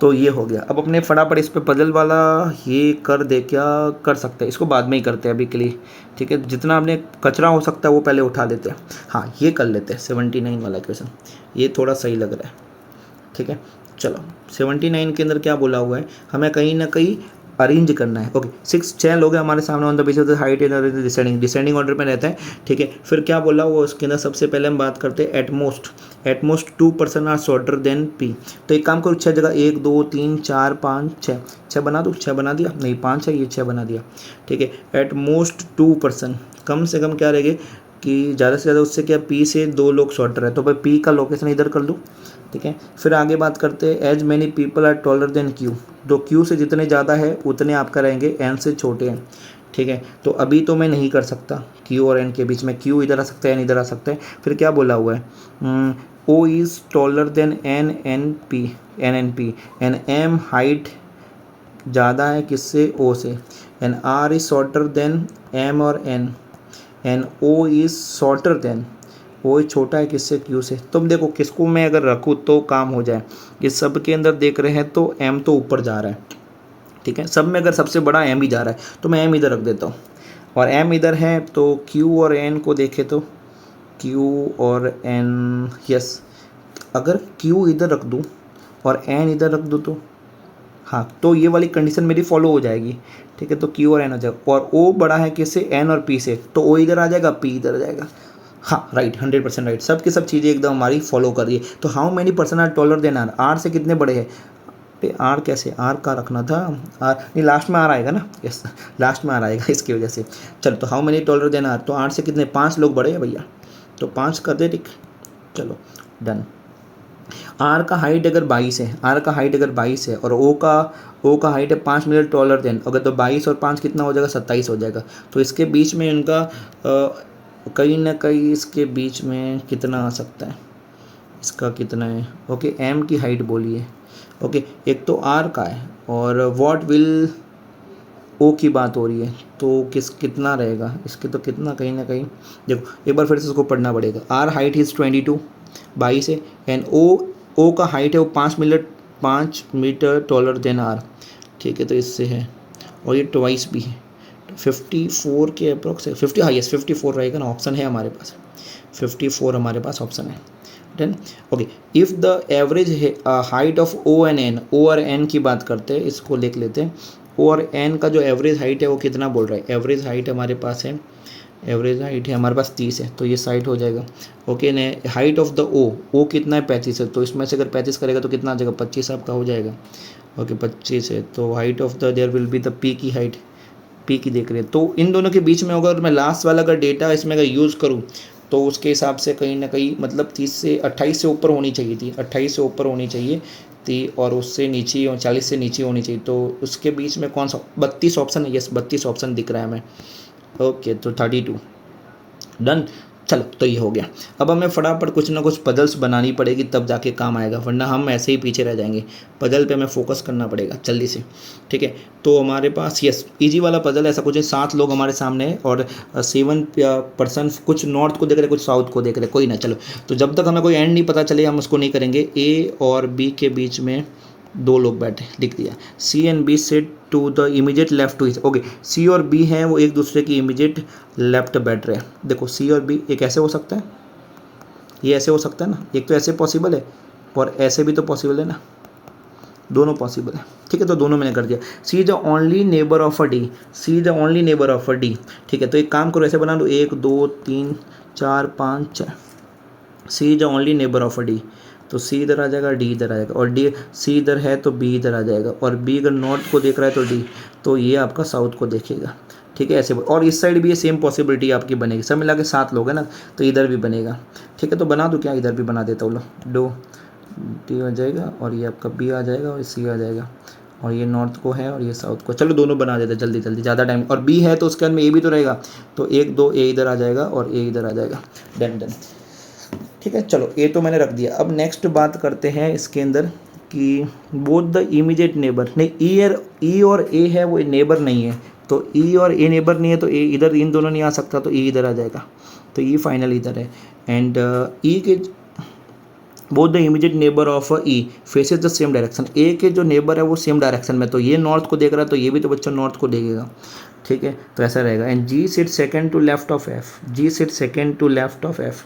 तो ये हो गया। अब अपने फटाफट इस पे पजल वाला ये कर दे, क्या कर सकते हैं, इसको बाद में ही करते हैं अभी के लिए, ठीक है। जितना आपने कचरा हो सकता है वो पहले उठा लेते हैं। हाँ ये कर लेते हैं 79 वाला क्वेश्चन, ये थोड़ा सही लग रहा है, ठीक है। चलो 79 के अंदर क्या बोला हुआ है, हमें कहीं ना कहीं अरेंज करना है। ओके 6 लोग हैं हमारे सामने, on the basis of the height in descending order में रहता है, ठीक है। फिर क्या बोला हुआ उसके अंदर, सबसे पहले हम बात करते हैं utmost 2 person are shorter than P. तो एक काम करो, 6 जगह 1 2 3 4 5 6 बना दो, 6 बना दिया, नहीं 5 है, ये 6 बना दिया, ठीक है। एटमोस्ट 2 पर्सन, कम से कम क्या रहेगी कि ज़्यादा से ज़्यादा उससे क्या, पी से 2 लोग शॉर्टर है, तो भाई पी का लोकेशन इधर कर दूँ, ठीक है। फिर आगे बात करते हैं, as many people are taller than Q, तो क्यू से जितने ज़्यादा है उतने आपका रहेंगे एन से छोटे हैं, ठीक है। तो अभी तो मैं नहीं कर सकता क्यू और एन के बीच में, क्यू इधर आ सकता है, एन इधर आ सकता है। फिर क्या बोला हुआ है, O is taller than N N P, N M height ज़्यादा है किससे, ओ से, N R is shorter than M और N O is shorter than, O छोटा है किससे, क्यू से। तुम देखो किसको मैं अगर रखूँ तो काम हो जाए, ये सब के अंदर देख रहे हैं तो एम तो ऊपर जा रहा है, ठीक है। सब में अगर सबसे बड़ा एम ही जा रहा है तो मैं एम इधर रख देता हूँ, और एम इधर है तो क्यू और एन को देखे तो क्यू और एन, यस अगर क्यू इधर रख दूँ और एन इधर रख दूँ तो हाँ, तो ये वाली कंडीशन मेरी फॉलो हो जाएगी, ठीक है। तो क्यू और एन हो जाएगा, और ओ बड़ा है किससे, एन और पी से, तो ओ इधर आ जाएगा, पी इधर आ जाएगा। हाँ राइट, 100% राइट, सब की सब चीज़ें एकदम हमारी फॉलो कर रही है। तो how many person are taller than R, R से कितने बड़े हैं, पे आर कैसे, आर का रखना था, आर नहीं लास्ट में आर आएगा ना, यस लास्ट में आर आएगा इसकी वजह से। चलो तो how many taller than R, तो आर से कितने, 5 लोग बड़े हैं भैया, तो 5 कर दे, ठीक। चलो डन। आर का हाइट अगर 22 है, आर का हाइट अगर 22 है, और ओ का हाइट है 5 मीटर टॉलर देन, अगर तो 22 और 5 कितना हो जाएगा, 27 हो जाएगा। तो इसके बीच में उनका कहीं ना कहीं इसके बीच में कितना आ सकता है, इसका कितना है, ओके एम की हाइट बोलिए, ओके एक तो आर का है, और व्हाट विल ओ की बात हो रही है, तो कितना रहेगा इसके, तो कितना कहीं ना कहीं देखो एक बार फिर से इसको पढ़ना पड़ेगा। आर हाइट इज़ 22 है, एंड ओ का हाइट है वो 5 मीटर टॉलर देन आर, ठीक है। तो इससे है, और ये ट्वाइस भी है, 54 के अप्रोक्स है, 50 हाँ यस 54 रहेगा ना, ऑप्शन है हमारे पास, 54 हमारे पास ऑप्शन है। Done, okay. If the average height of O and N, O और एन की बात करते हैं, इसको लिख लेते हैं। ओ और एन का जो एवरेज हाइट है वो कितना बोल रहा है, एवरेज हाइट हमारे पास है, एवरेज हाइट है हमारे पास 30 है, तो ये साइड हो जाएगा, ओके। ने हाइट ऑफ द ओ कितना है, 35 है, तो इसमें से अगर 35 करेगा तो कितना आ जाएगा, 25 आपका हो जाएगा, ओके 25 है। तो height of the there will be the P की हाइट, पी की देख रहे हैं, तो इन दोनों के बीच में अगर मैं लास्ट वाला अगर डेटा इसमें अगर यूज़ करूँ तो उसके हिसाब से कहीं ना कहीं मतलब 28 से ऊपर होनी चाहिए थी, 28 से ऊपर होनी चाहिए थी, और उससे नीचे 40 से नीचे होनी चाहिए, तो उसके बीच में कौन सा, 32 ऑप्शन है, यस 32 ऑप्शन दिख रहा है हमें, ओके। तो 32 डन। चलो तो ये हो गया। अब हमें फटाफट कुछ ना कुछ पजल्स बनानी पड़ेगी, तब जाके काम आएगा, वरना हम ऐसे ही पीछे रह जाएंगे। पजल पे हमें फोकस करना पड़ेगा जल्दी से, ठीक है। तो हमारे पास यस इजी वाला पजल ऐसा कुछ है, 7 लोग हमारे सामने हैं, और 7 पर्सन, कुछ नॉर्थ को देख रहे, कुछ साउथ को देख रहे, कोई ना। चलो तो जब तक हमें कोई एंड नहीं पता चले हम उसको नहीं करेंगे। ए और बी के बीच में 2 लोग बैठे, लिख दिया। C and B sit to the immediate left to, okay C और बी हैं वो एक दूसरे की इमीडिएट लेफ्ट बैठ रहे हैं। देखो सी और बी एक ऐसे हो सकता है, ये ऐसे हो सकता है ना, एक तो ऐसे पॉसिबल है और ऐसे भी तो पॉसिबल है ना, दोनों पॉसिबल है, ठीक है। तो दोनों मैंने कर दिया। C is the only neighbour of a D, C is the only neighbour of a D, ठीक है। तो एक काम करो ऐसे बना लो, 1 2 3 4 5 6, C is the only neighbour of a D, तो सी इधर आ जाएगा, डी इधर आ जाएगा, और डी सी इधर है तो बी इधर आ जाएगा, और बी अगर नॉर्थ को देख रहा है तो डी, तो ये आपका साउथ को देखेगा। ठीक है, ऐसे और इस साइड भी ये सेम पॉसिबिलिटी आपकी बनेगी। सब मिला के 7 लोग हैं ना, तो इधर भी बनेगा। ठीक है, तो बना दूँ क्या? इधर भी बना देता हूँ, लो डो डी आ जाएगा, और ये आपका बी आ जाएगा, और सी आ जाएगा, और ये नॉर्थ को है और ये साउथ को। चलो दोनों बना देते जल्दी जल्दी, ज़्यादा टाइम। और बी है तो उसके अंदर में ए भी तो रहेगा, तो 1 2 ए इधर आ जाएगा और ए इधर आ जाएगा। Done done. ठीक है, चलो ए तो मैंने रख दिया। अब नेक्स्ट बात करते हैं इसके अंदर कि बोथ द इमीडिएट नेबर, नहीं ई और ए है वो नेबर नहीं है, तो ई और ए नेबर नहीं है, तो ए इधर इन दोनों नहीं आ सकता, तो ई इधर आ जाएगा, तो ई फाइनल इधर है। एंड ई के both the immediate neighbour of E faces the same direction, A के जो नेबर है वो सेम डायरेक्शन में, तो ये नॉर्थ को देख रहा है तो ये भी तो बच्चा नॉर्थ को देखेगा। ठीक है, तो ऐसा रहेगा। And G sit second to left of F, G sit second to left of F,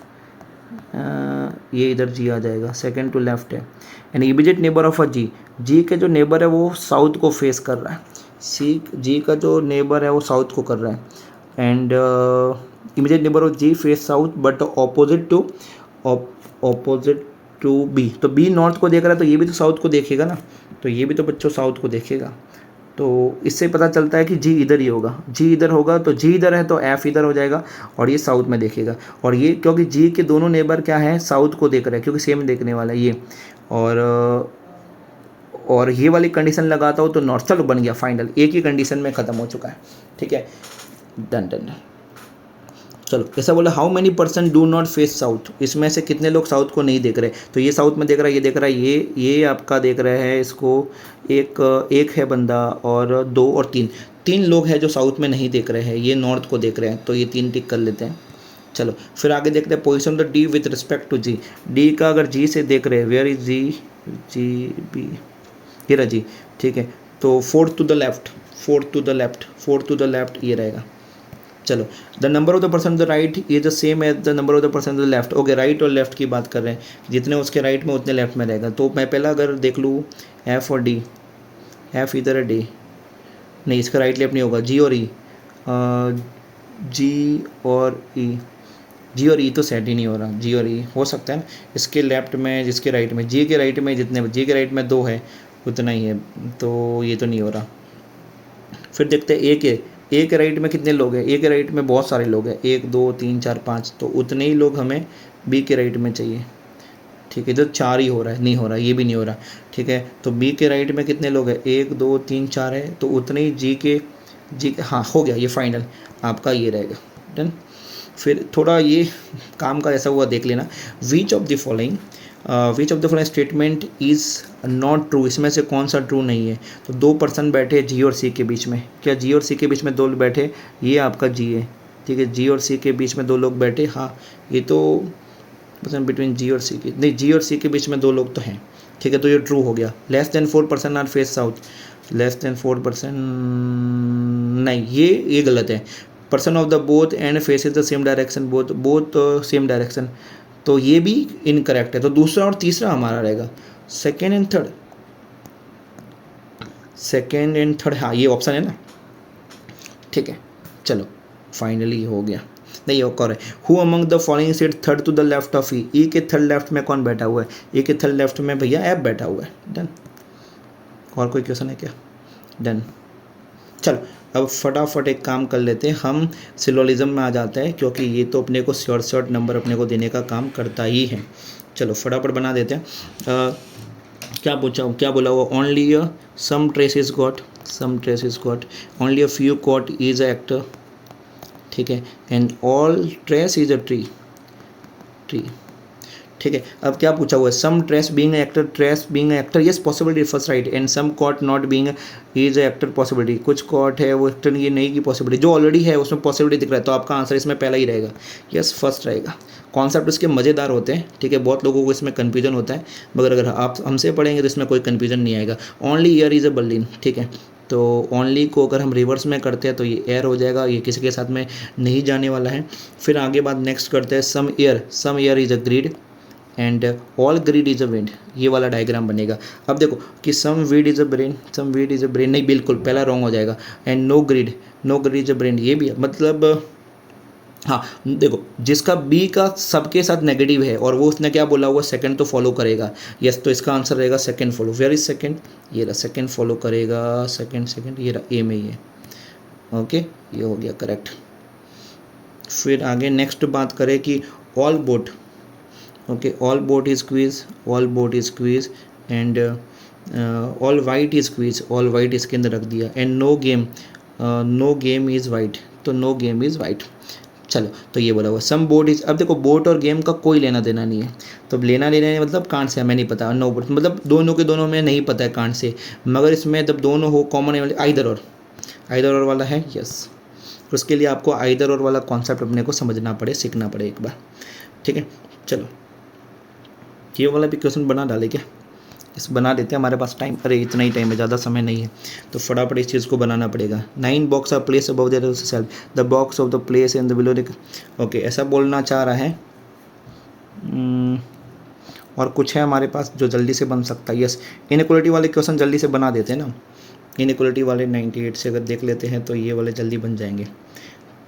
ये इधर जी आ जाएगा, सेकेंड टू लेफ्ट है। And immediate neighbour of a G, G के जो नेबर है वो साउथ को फेस कर रहा है, सी जी का जो नेबर है वो साउथ को कर रहा है। And immediate neighbour of G face south but opposite to B, तो बी नॉर्थ को देख रहा है तो ये भी तो साउथ को देखेगा ना, तो ये भी तो बच्चों साउथ को देखेगा। तो इससे पता चलता है कि जी इधर ही होगा, जी इधर होगा, तो जी इधर है तो एफ इधर हो जाएगा, और ये साउथ में देखेगा। और ये क्योंकि जी के दोनों नेबर क्या है, साउथ को देख रहे हैं, क्योंकि सेम देखने वाला है ये। और ये वाली कंडीशन लगाता हूँ तो नॉर्थ। चलो बन गया फाइनल, एक ही कंडीशन में ख़त्म हो चुका है। ठीक है, डन डन। चलो ऐसा बोला, how many % do not face south, इसमें से कितने लोग साउथ को नहीं देख रहे, तो ये साउथ में देख रहा है, ये देख रहा है, ये आपका देख रहा है इसको, एक है बंदा, और 2 और 3 लोग हैं जो साउथ में नहीं देख रहे हैं, ये नॉर्थ को देख रहे हैं, तो ये 3 टिक कर लेते हैं। चलो फिर आगे देखते हैं position the D with respect to G, D का अगर जी से देख रहे हैं, where is G, G B, ये रहा जी। ठीक है, तो 4 to the left, 4 to the left ये रहेगा। चलो, the number of the person the right is the same as the number of the person the left. Okay, right और left की बात कर रहे हैं, जितने उसके राइट में उतने लेफ्ट में रहेगा। तो मैं पहला अगर देख लूँ एफ और डी, एफ इधर है, डी नहीं, इसका राइट लेफ्ट नहीं होगा, जी और ई, जी और ई, जी और ई तो सेट ही नहीं हो रहा, जी और ई हो सकता है ना, इसके लेफ्ट में जिसके राइट में, जी के राइट में जितने, जी के राइट में 2 है उतना ही है, तो ये तो नहीं हो रहा। फिर देखते हैं ए के राइट में कितने लोग हैं, ए के राइट में बहुत सारे लोग हैं, 1 2 3 4 5, तो उतने ही लोग हमें बी के राइट में चाहिए। ठीक है, इधर 4 ही हो रहा है, नहीं हो रहा, ये भी नहीं हो रहा। ठीक है, तो बी के राइट में कितने लोग हैं, 1 2 3 4 है, तो उतने ही जी हाँ हो गया, ये फाइनल आपका ये रहेगा। डन। फिर थोड़ा ये काम का ऐसा हुआ देख लेना, which of the following statement is not true, इसमें से कौन सा ट्रू नहीं है। तो 2 पर्सन बैठे जी और सी के बीच में, क्या जी और सी के बीच में 2 बैठे, ये आपका जी है। ठीक है, जी और सी के बीच में 2 लोग बैठे, हाँ ये तो पर्सन बिटवीन जी और सी के, नहीं जी और सी के बीच में 2 लोग तो हैं। ठीक है, तो ये ट्रू हो गया। Less than 4% are face south, less than 4% नहीं, ये गलत है। Person of the both end faces the same direction, both same direction, तो ये भी इनकरेक्ट है। तो दूसरा और तीसरा हमारा रहेगा, सेकेंड एंड थर्ड, हाँ ये ऑप्शन है ना। ठीक है, चलो फाइनली हो गया। नहीं एक और है, who among the following seat third to the left of E, E के थर्ड लेफ्ट में कौन बैठा हुआ है, ई के थर्ड लेफ्ट में भैया एफ बैठा हुआ है। डन। और कोई क्वेश्चन है क्या? डन। चलो अब फटाफट एक काम कर लेते हैं, हम सिलोलिज्म में आ जाते हैं, क्योंकि ये तो अपने को शॉर्ट नंबर अपने को देने का काम करता ही है। चलो फटाफट बना देते हैं। क्या बोला हुआ, only a some trees is got, only a few cot is a actor. ठीक है, and all trees is a tree. ठीक है, अब क्या पूछा हुआ है, some trees being actor, yes possibility first right, and some cot not being is actor possibility, कुछ कॉट है वो एक्टर ये नहीं की पॉसिबिलिटी, जो ऑलरेडी है उसमें पॉसिबिलिटी दिख रहा है, तो आपका आंसर इसमें पहला ही रहेगा, यस फर्स्ट रहेगा। कॉन्सेप्ट इसके मज़ेदार होते हैं। ठीक है, बहुत लोगों को इसमें कन्फ्यूजन होता है, मगर अगर आप हमसे पढ़ेंगे तो इसमें कोई कन्फ्यूजन नहीं आएगा। Only year is a Berlin. ठीक है, तो ओनली को अगर हम रिवर्स में करते हैं तो ये एयर हो जाएगा, ये किसी के साथ में नहीं जाने वाला है। फिर आगे बात नेक्स्ट करते हैं, some year is a greed and all greed is a wind, ये वाला डायग्राम बनेगा। अब देखो कि some weed is a brain, नहीं बिल्कुल पहला रॉन्ग हो जाएगा। And no greed is a brain, ये भी है, मतलब हाँ देखो, जिसका बी का सबके साथ नेगेटिव है और वो उसने क्या बोला हुआ सेकंड तो फॉलो करेगा, यस, तो इसका आंसर रहेगा second floor. Where is second, ये रहा सेकंड फॉलो करेगा, सेकंड सेकंड ये रहा ए में ही है। ओके, ये हो गया करेक्ट। फिर आगे नेक्स्ट बात करें कि all boat, okay, all boat is quiz, all boat is quiz and all white is quiz, all white इसके अंदर रख दिया and no game, no game is white, तो नो गेम इज़ वाइट। चलो, तो ये बोला हुआ सम बोट इज, अब देखो बोट और गेम का कोई लेना देना नहीं है, तो लेना देना नहीं मतलब कांट से हमें नहीं पता, नो बोट मतलब दोनों के दोनों में नहीं पता है कांट से, मगर इसमें जब दोनों हो कॉमन है आइदर और, आइदर और वाला है, यस। उसके लिए आपको आइदर और वाला कॉन्सेप्ट अपने को समझना पड़े, सीखना पड़े एक बार, ठीक है। चलो, ये वाला भी क्वेश्चन बना डाले क्या, इस बना देते हैं, हमारे पास टाइम, अरे इतना ही टाइम है, ज़्यादा समय नहीं है, तो फटाफट इस चीज़ को बनाना पड़ेगा। 9 box are place above their self, the box of the place in the below, okay, ऐसा बोलना चाह रहा है। और कुछ है हमारे पास जो जल्दी से बन सकता है, यस, इनइक्वालिटी वाले क्वेश्चन जल्दी से बना देते हैं ना, इनइक्वालिटी वाले 98 से अगर देख लेते हैं तो ये वाले जल्दी बन जाएंगे।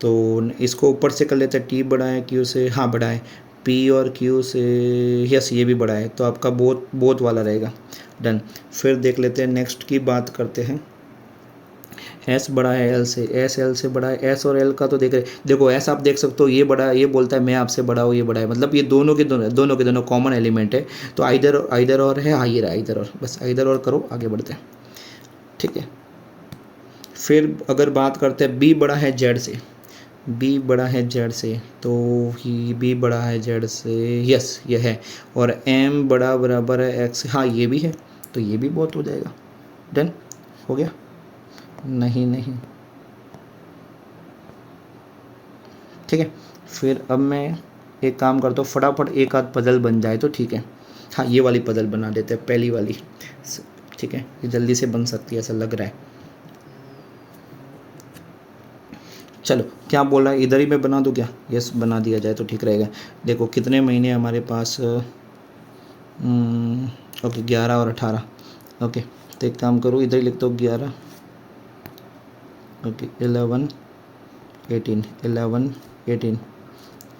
तो इसको ऊपर से कर लेते हैं, टी बड़ा है क्यू से, हाँ बड़ा है, पी और क्यू से, यस ये भी बड़ा है, तो आपका बोथ बोथ वाला रहेगा, डन। फिर देख लेते हैं, नेक्स्ट की बात करते हैं, एस बड़ा है एल से, एस एल से बड़ा है, एस और एल का तो देख रहे, देखो एस आप देख सकते हो, ये बड़ा है, ये बोलता है मैं आपसे बड़ा हूँ, ये बड़ा है, मतलब ये दोनों के दोनों कॉमन एलिमेंट है, तो आइदर और है, हाँ ये रहा आइदर और, बस आइदर और करो, आगे बढ़ते हैं, ठीक है। फिर अगर बात करते हैं बी बड़ा है जेड से, बी बड़ा है जेड से, तो ही बी बड़ा है जेड से, यस ये है, और एम बड़ा बराबर है एक्स, हाँ ये भी है, तो ये भी बहुत हो जाएगा, डन हो गया, नहीं नहीं, ठीक है। फिर अब मैं एक काम करता हूँ, फटाफट एक आध पजल बन जाए तो ठीक है, हाँ ये वाली पजल बना देते हैं, पहली वाली, ठीक है, ये जल्दी से बन सकती है ऐसा लग रहा है। चलो, क्या बोला है, इधर ही मैं बना दूँ क्या, यस बना दिया जाए तो ठीक रहेगा। देखो कितने महीने हमारे पास, ओके 11 और 18, ओके, तो एक काम करूँ इधर ही लिखता हूँ 11, ओके 11 18 11 18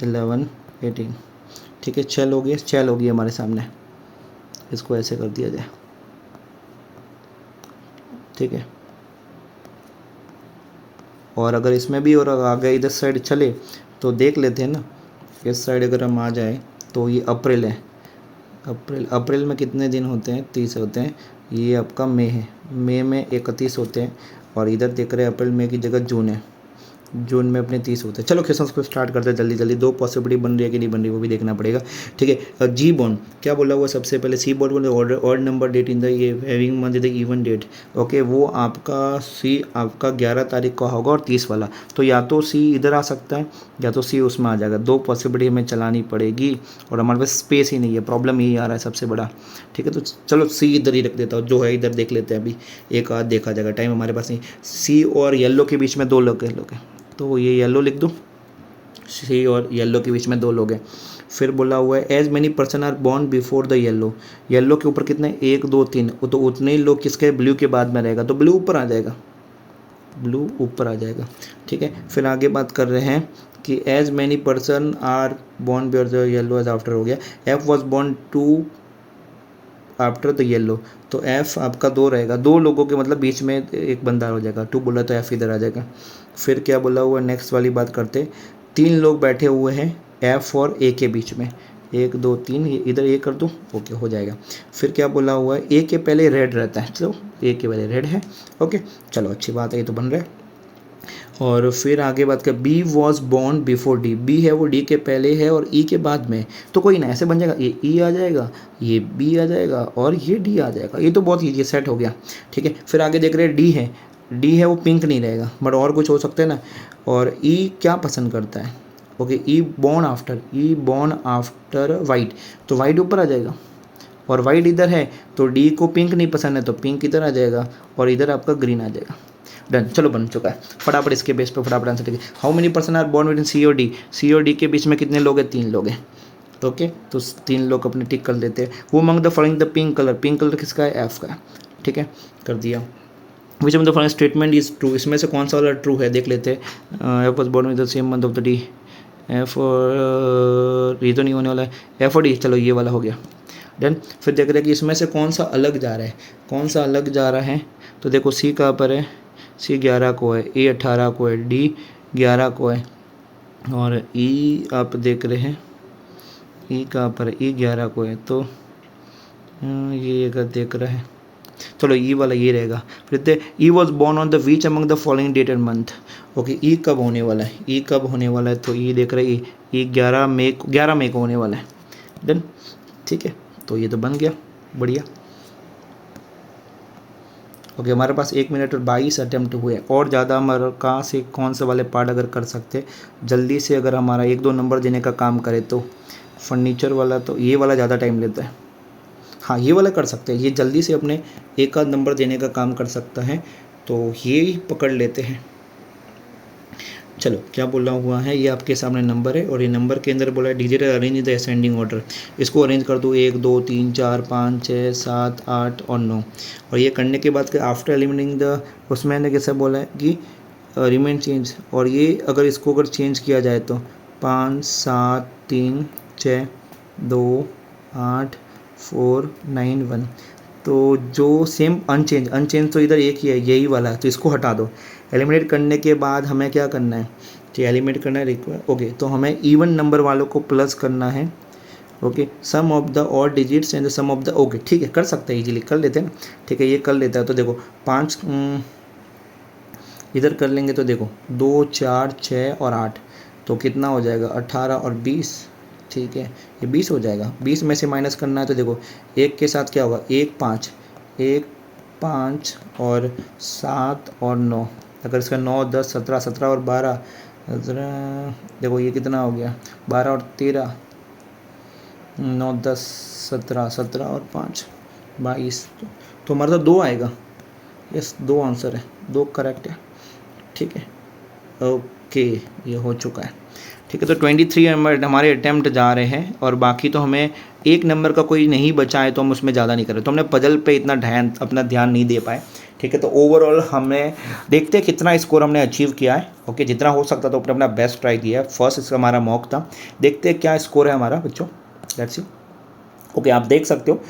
11 18, ठीक है, 6 लोग, 6 लोग हमारे सामने, इसको ऐसे कर दिया जाए, ठीक है। और अगर इसमें भी और आगे इधर साइड चले तो देख लेते हैं ना, इस साइड अगर हम आ जाए तो ये अप्रैल है, अप्रैल में कितने दिन होते हैं, 30 होते हैं, ये आपका मई है, मई में 31 होते हैं, और इधर देख रहे हैं अप्रैल मई की जगह जून है, जून में अपने 30 होते हैं। चलो क्वेश्चन को स्टार्ट करते हैं जल्दी जल्दी, 2 पॉसिबिलिटी बन रही है कि नहीं बन रही वो भी देखना पड़ेगा, ठीक है। जी बॉन्ड क्या बोला हुआ सबसे पहले, सी बॉन्ड odd number date in the having month the even date, okay, वो आपका सी आपका 11 तारीख का होगा और 30 वाला, तो या तो सी इधर आ सकता है या तो सी उसमें आ जाएगा, 2 पॉसिबिलिटी हमें चलानी पड़ेगी, और हमारे पास स्पेस ही नहीं है, प्रॉब्लम यही आ रहा है सबसे बड़ा, ठीक है। तो चलो सी इधर ही रख देता हूँ, जो है इधर देख लेते हैं, अभी एक आध देखा जाएगा, टाइम हमारे पास नहीं। सी और येलो के बीच में 2 लोग हैं, तो ये येलो लिख दूँ, सी और येलो के बीच में 2 लोग हैं। फिर बोला हुआ है as many person are born before the yellow, yellow के ऊपर कितने 1 2 3, तो उतने ही लोग किसके ब्लू के बाद में रहेगा, तो ब्लू ऊपर आ जाएगा, ब्लू ऊपर आ जाएगा, ठीक है। फिर आगे बात कर रहे हैं कि as many person are born before the yellow as after हो गया, F was born two after the yellow, तो एफ आपका 2 रहेगा, 2 लोगों के मतलब बीच में एक बंदा हो जाएगा, 2 बोला तो एफ इधर आ जाएगा। फिर क्या बोला हुआ नेक्स्ट वाली बात करते, 3 लोग बैठे हुए हैं एफ और ए के बीच में, 1 2 3, इधर ए कर दूँ, ओके हो जाएगा। फिर क्या बोला हुआ है ए के पहले रेड रहता है, तो ए के पहले रेड है, ओके चलो अच्छी बात है, ये तो बन रहा है। और फिर आगे बात कर B was born before D, B है वो डी के पहले है और ई के बाद में, तो कोई ना ऐसे बन जाएगा, ये ई आ जाएगा, ये बी आ जाएगा और ये डी आ जाएगा, ये तो बहुत ईजी सेट हो गया, ठीक है। फिर आगे देख रहे हैं डी है वो पिंक नहीं रहेगा, बट और कुछ हो सकता है ना। और ई क्या पसंद करता है, ओके ई बॉर्न आफ्टर वाइट, तो वाइट ऊपर आ जाएगा, और वाइट इधर है तो डी को पिंक नहीं पसंद है तो पिंक इधर आ जाएगा, और इधर आपका ग्रीन आ जाएगा, डन। चलो बन चुका है, फटाफट इसके बेस पे फटाफट आंसर देखिए। How many person are born with C और डी के बीच में कितने लोग हैं, 3 लोग हैं, ओके तो 3 लोग अपने टिक कर देते हैं। वो among the following the pink colour किसका है, एफ का है, ठीक है कर दिया। विच among the following statement is true, इसमें से कौन सा वाला ट्रू है देख लेते हैं। F was born with the same month of the D, F और ये तो नहीं होने वाला है, एफ और डी, चलो ये वाला हो गया। देन फिर देख रहे हैं कि इसमें से कौन सा अलग जा रहा है, कौन सा अलग जा रहा है। तो देखो सी कहाँ पर है, सी 11 को है, ए 18 को है, डी 11 को है, और ई आप देख रहे हैं ई कहाँ पर है, ई 11 को है। तो ये अगर देख रहे हैं, चलो ई वाला ये रहेगा। फिर E was born on the which among the following date and month. Okay, E कब होने वाला है, ई कब होने वाला है, तो ई देख रहे हैं ई 11 मई को होने वाला है। देन ठीक है, तो ये तो बन गया, बढ़िया। ओके, हमारे पास 1 मिनट और 22 अटैम्प्ट हुए, और ज़्यादा हमारा कहाँ से कौन से वाले पार्ट अगर कर सकते जल्दी से, अगर हमारा 1-2 नंबर देने का काम करे तो फर्नीचर वाला, तो ये वाला ज़्यादा टाइम लेता है। हाँ, ये वाला कर सकते हैं, ये जल्दी से अपने एक आध नंबर देने का काम कर सकता है, तो ये ही पकड़ लेते हैं। चलो क्या बोला हुआ है, ये आपके सामने नंबर है, और ये नंबर के अंदर बोला है digit arrange in the ascending order. इसको अरेंज कर दो 1 2 3 4 5 6 7 8 और 9। और ये करने के बाद आफ्टर एलिमिनेटिंग द, उसमें मैंने कैसे बोला है कि रिमेन चेंज, और ये अगर इसको अगर चेंज किया जाए तो 5 7 3 6 2 8 4 9 1, तो जो सेम अनचेंज तो इधर एक ही है, यही वाला है, तो इसको हटा दो। एलिमिनेट करने के बाद हमें क्या करना है कि एलिमिनेट करना है रिक्वायर। ओके, तो हमें इवन नंबर वालों को प्लस करना है। Okay, sum of the odd digits and sum of the, okay ठीक है, कर सकते हैं, इजीली कर लेते हैं। ठीक है, ये कर लेता है। तो देखो 5 इधर कर लेंगे, तो देखो 2 4 6 और 8, तो कितना हो जाएगा 18 और 20। ठीक है, ये 20 हो जाएगा। 20 में से माइनस करना है, तो देखो 1 के साथ क्या होगा, 1 5 और 7 और 9, अगर इसका 9 10 17 17 और 12, देखो ये कितना हो गया, 12 और 13 9 10 17 17 और 5 22, तो हमारा तो 2 आएगा। यस, 2 आंसर है, 2 करेक्ट है। ठीक है, ओके, ये हो चुका है। ठीक है, तो 23 हमारे अटैम्प्ट जा रहे हैं, और बाकी तो हमें एक नंबर का कोई नहीं बचा है, तो हम उसमें ज़्यादा नहीं कर रहे, तो हमने पजल पे इतना अपना ध्यान नहीं दे पाए। ठीक है, तो ओवरऑल हमें देखते हैं कितना स्कोर हमने अचीव किया है। ओके, जितना हो सकता था अपना बेस्ट ट्राई किया है। फर्स्ट इसका हमारा मॉक था, देखते हैं क्या स्कोर है हमारा बच्चों। Let's see. ओके, आप देख सकते हो।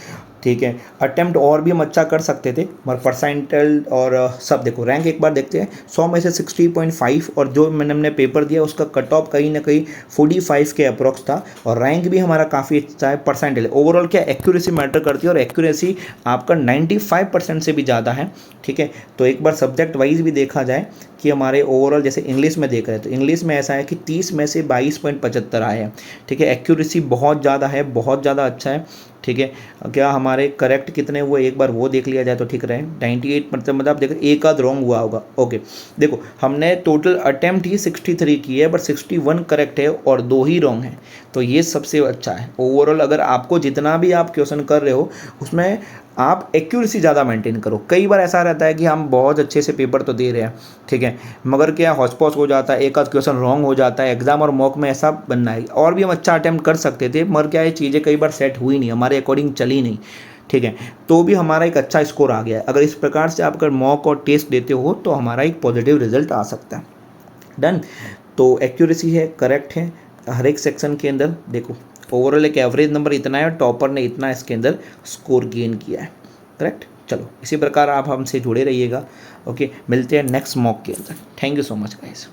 ठीक है, अटेम्प्ट और भी हम अच्छा कर सकते थे, मगर परसेंटल और सब देखो। रैंक एक बार देखते हैं, 100 में से 60.5, और जो हमने पेपर दिया उसका कट ऑफ कहीं ना कहीं 45 के अप्रोक्स था, और रैंक भी हमारा काफ़ी अच्छा है। परसेंटेज ओवरऑल क्या एक्यूरेसी मैटर करती है, और एक्यूरेसी आपका 95% से भी ज़्यादा है। ठीक है, तो एक बार सब्जेक्ट वाइज भी देखा जाए कि हमारे ओवरऑल, जैसे इंग्लिश में देख रहे हैं, तो इंग्लिश में ऐसा है कि 30 में से 22.75 आए हैं। ठीक है, एक्यूरेसी बहुत ज़्यादा है, बहुत ज़्यादा अच्छा है। ठीक है, क्या हमारे करेक्ट कितने हुए एक बार वो देख लिया जाए तो ठीक रहे। 98 मतलब देखो एक आध रॉन्ग हुआ होगा। ओके, देखो हमने टोटल अटेम्प्ट ही 63 की है, बट 61 करेक्ट है और 2 ही रॉन्ग है, तो ये सबसे अच्छा है ओवरऑल। अगर आपको जितना भी आप क्वेश्चन कर रहे हो उसमें आप एक्यूरेसी ज़्यादा मेंटेन करो। कई बार ऐसा रहता है कि हम बहुत अच्छे से पेपर तो दे रहे हैं, ठीक है, मगर क्या हौच-पौच हो जाता है, एक आध क्वेश्चन रॉन्ग हो जाता है। एग्जाम और मॉक में ऐसा बनना है, और भी हम अच्छा अटेम्प्ट कर सकते थे, मगर क्या है चीज़ें कई बार सेट हुई नहीं, हमारे अकॉर्डिंग चली नहीं। ठीक है, तो भी हमारा एक अच्छा स्कोर आ गया है। अगर इस प्रकार से आप अगर मॉक और टेस्ट देते हो तो हमारा एक पॉजिटिव रिजल्ट आ सकता है। डन, तो एक्यूरेसी है, करेक्ट है हर एक सेक्शन के अंदर। देखो ओवरऑल एक एवरेज नंबर इतना है, और टॉपर ने इतना इसके अंदर स्कोर गेन किया है। करेक्ट, चलो इसी प्रकार आप हमसे जुड़े रहिएगा। ओके, मिलते हैं नेक्स्ट मॉक के अंदर। Thank you so much guys.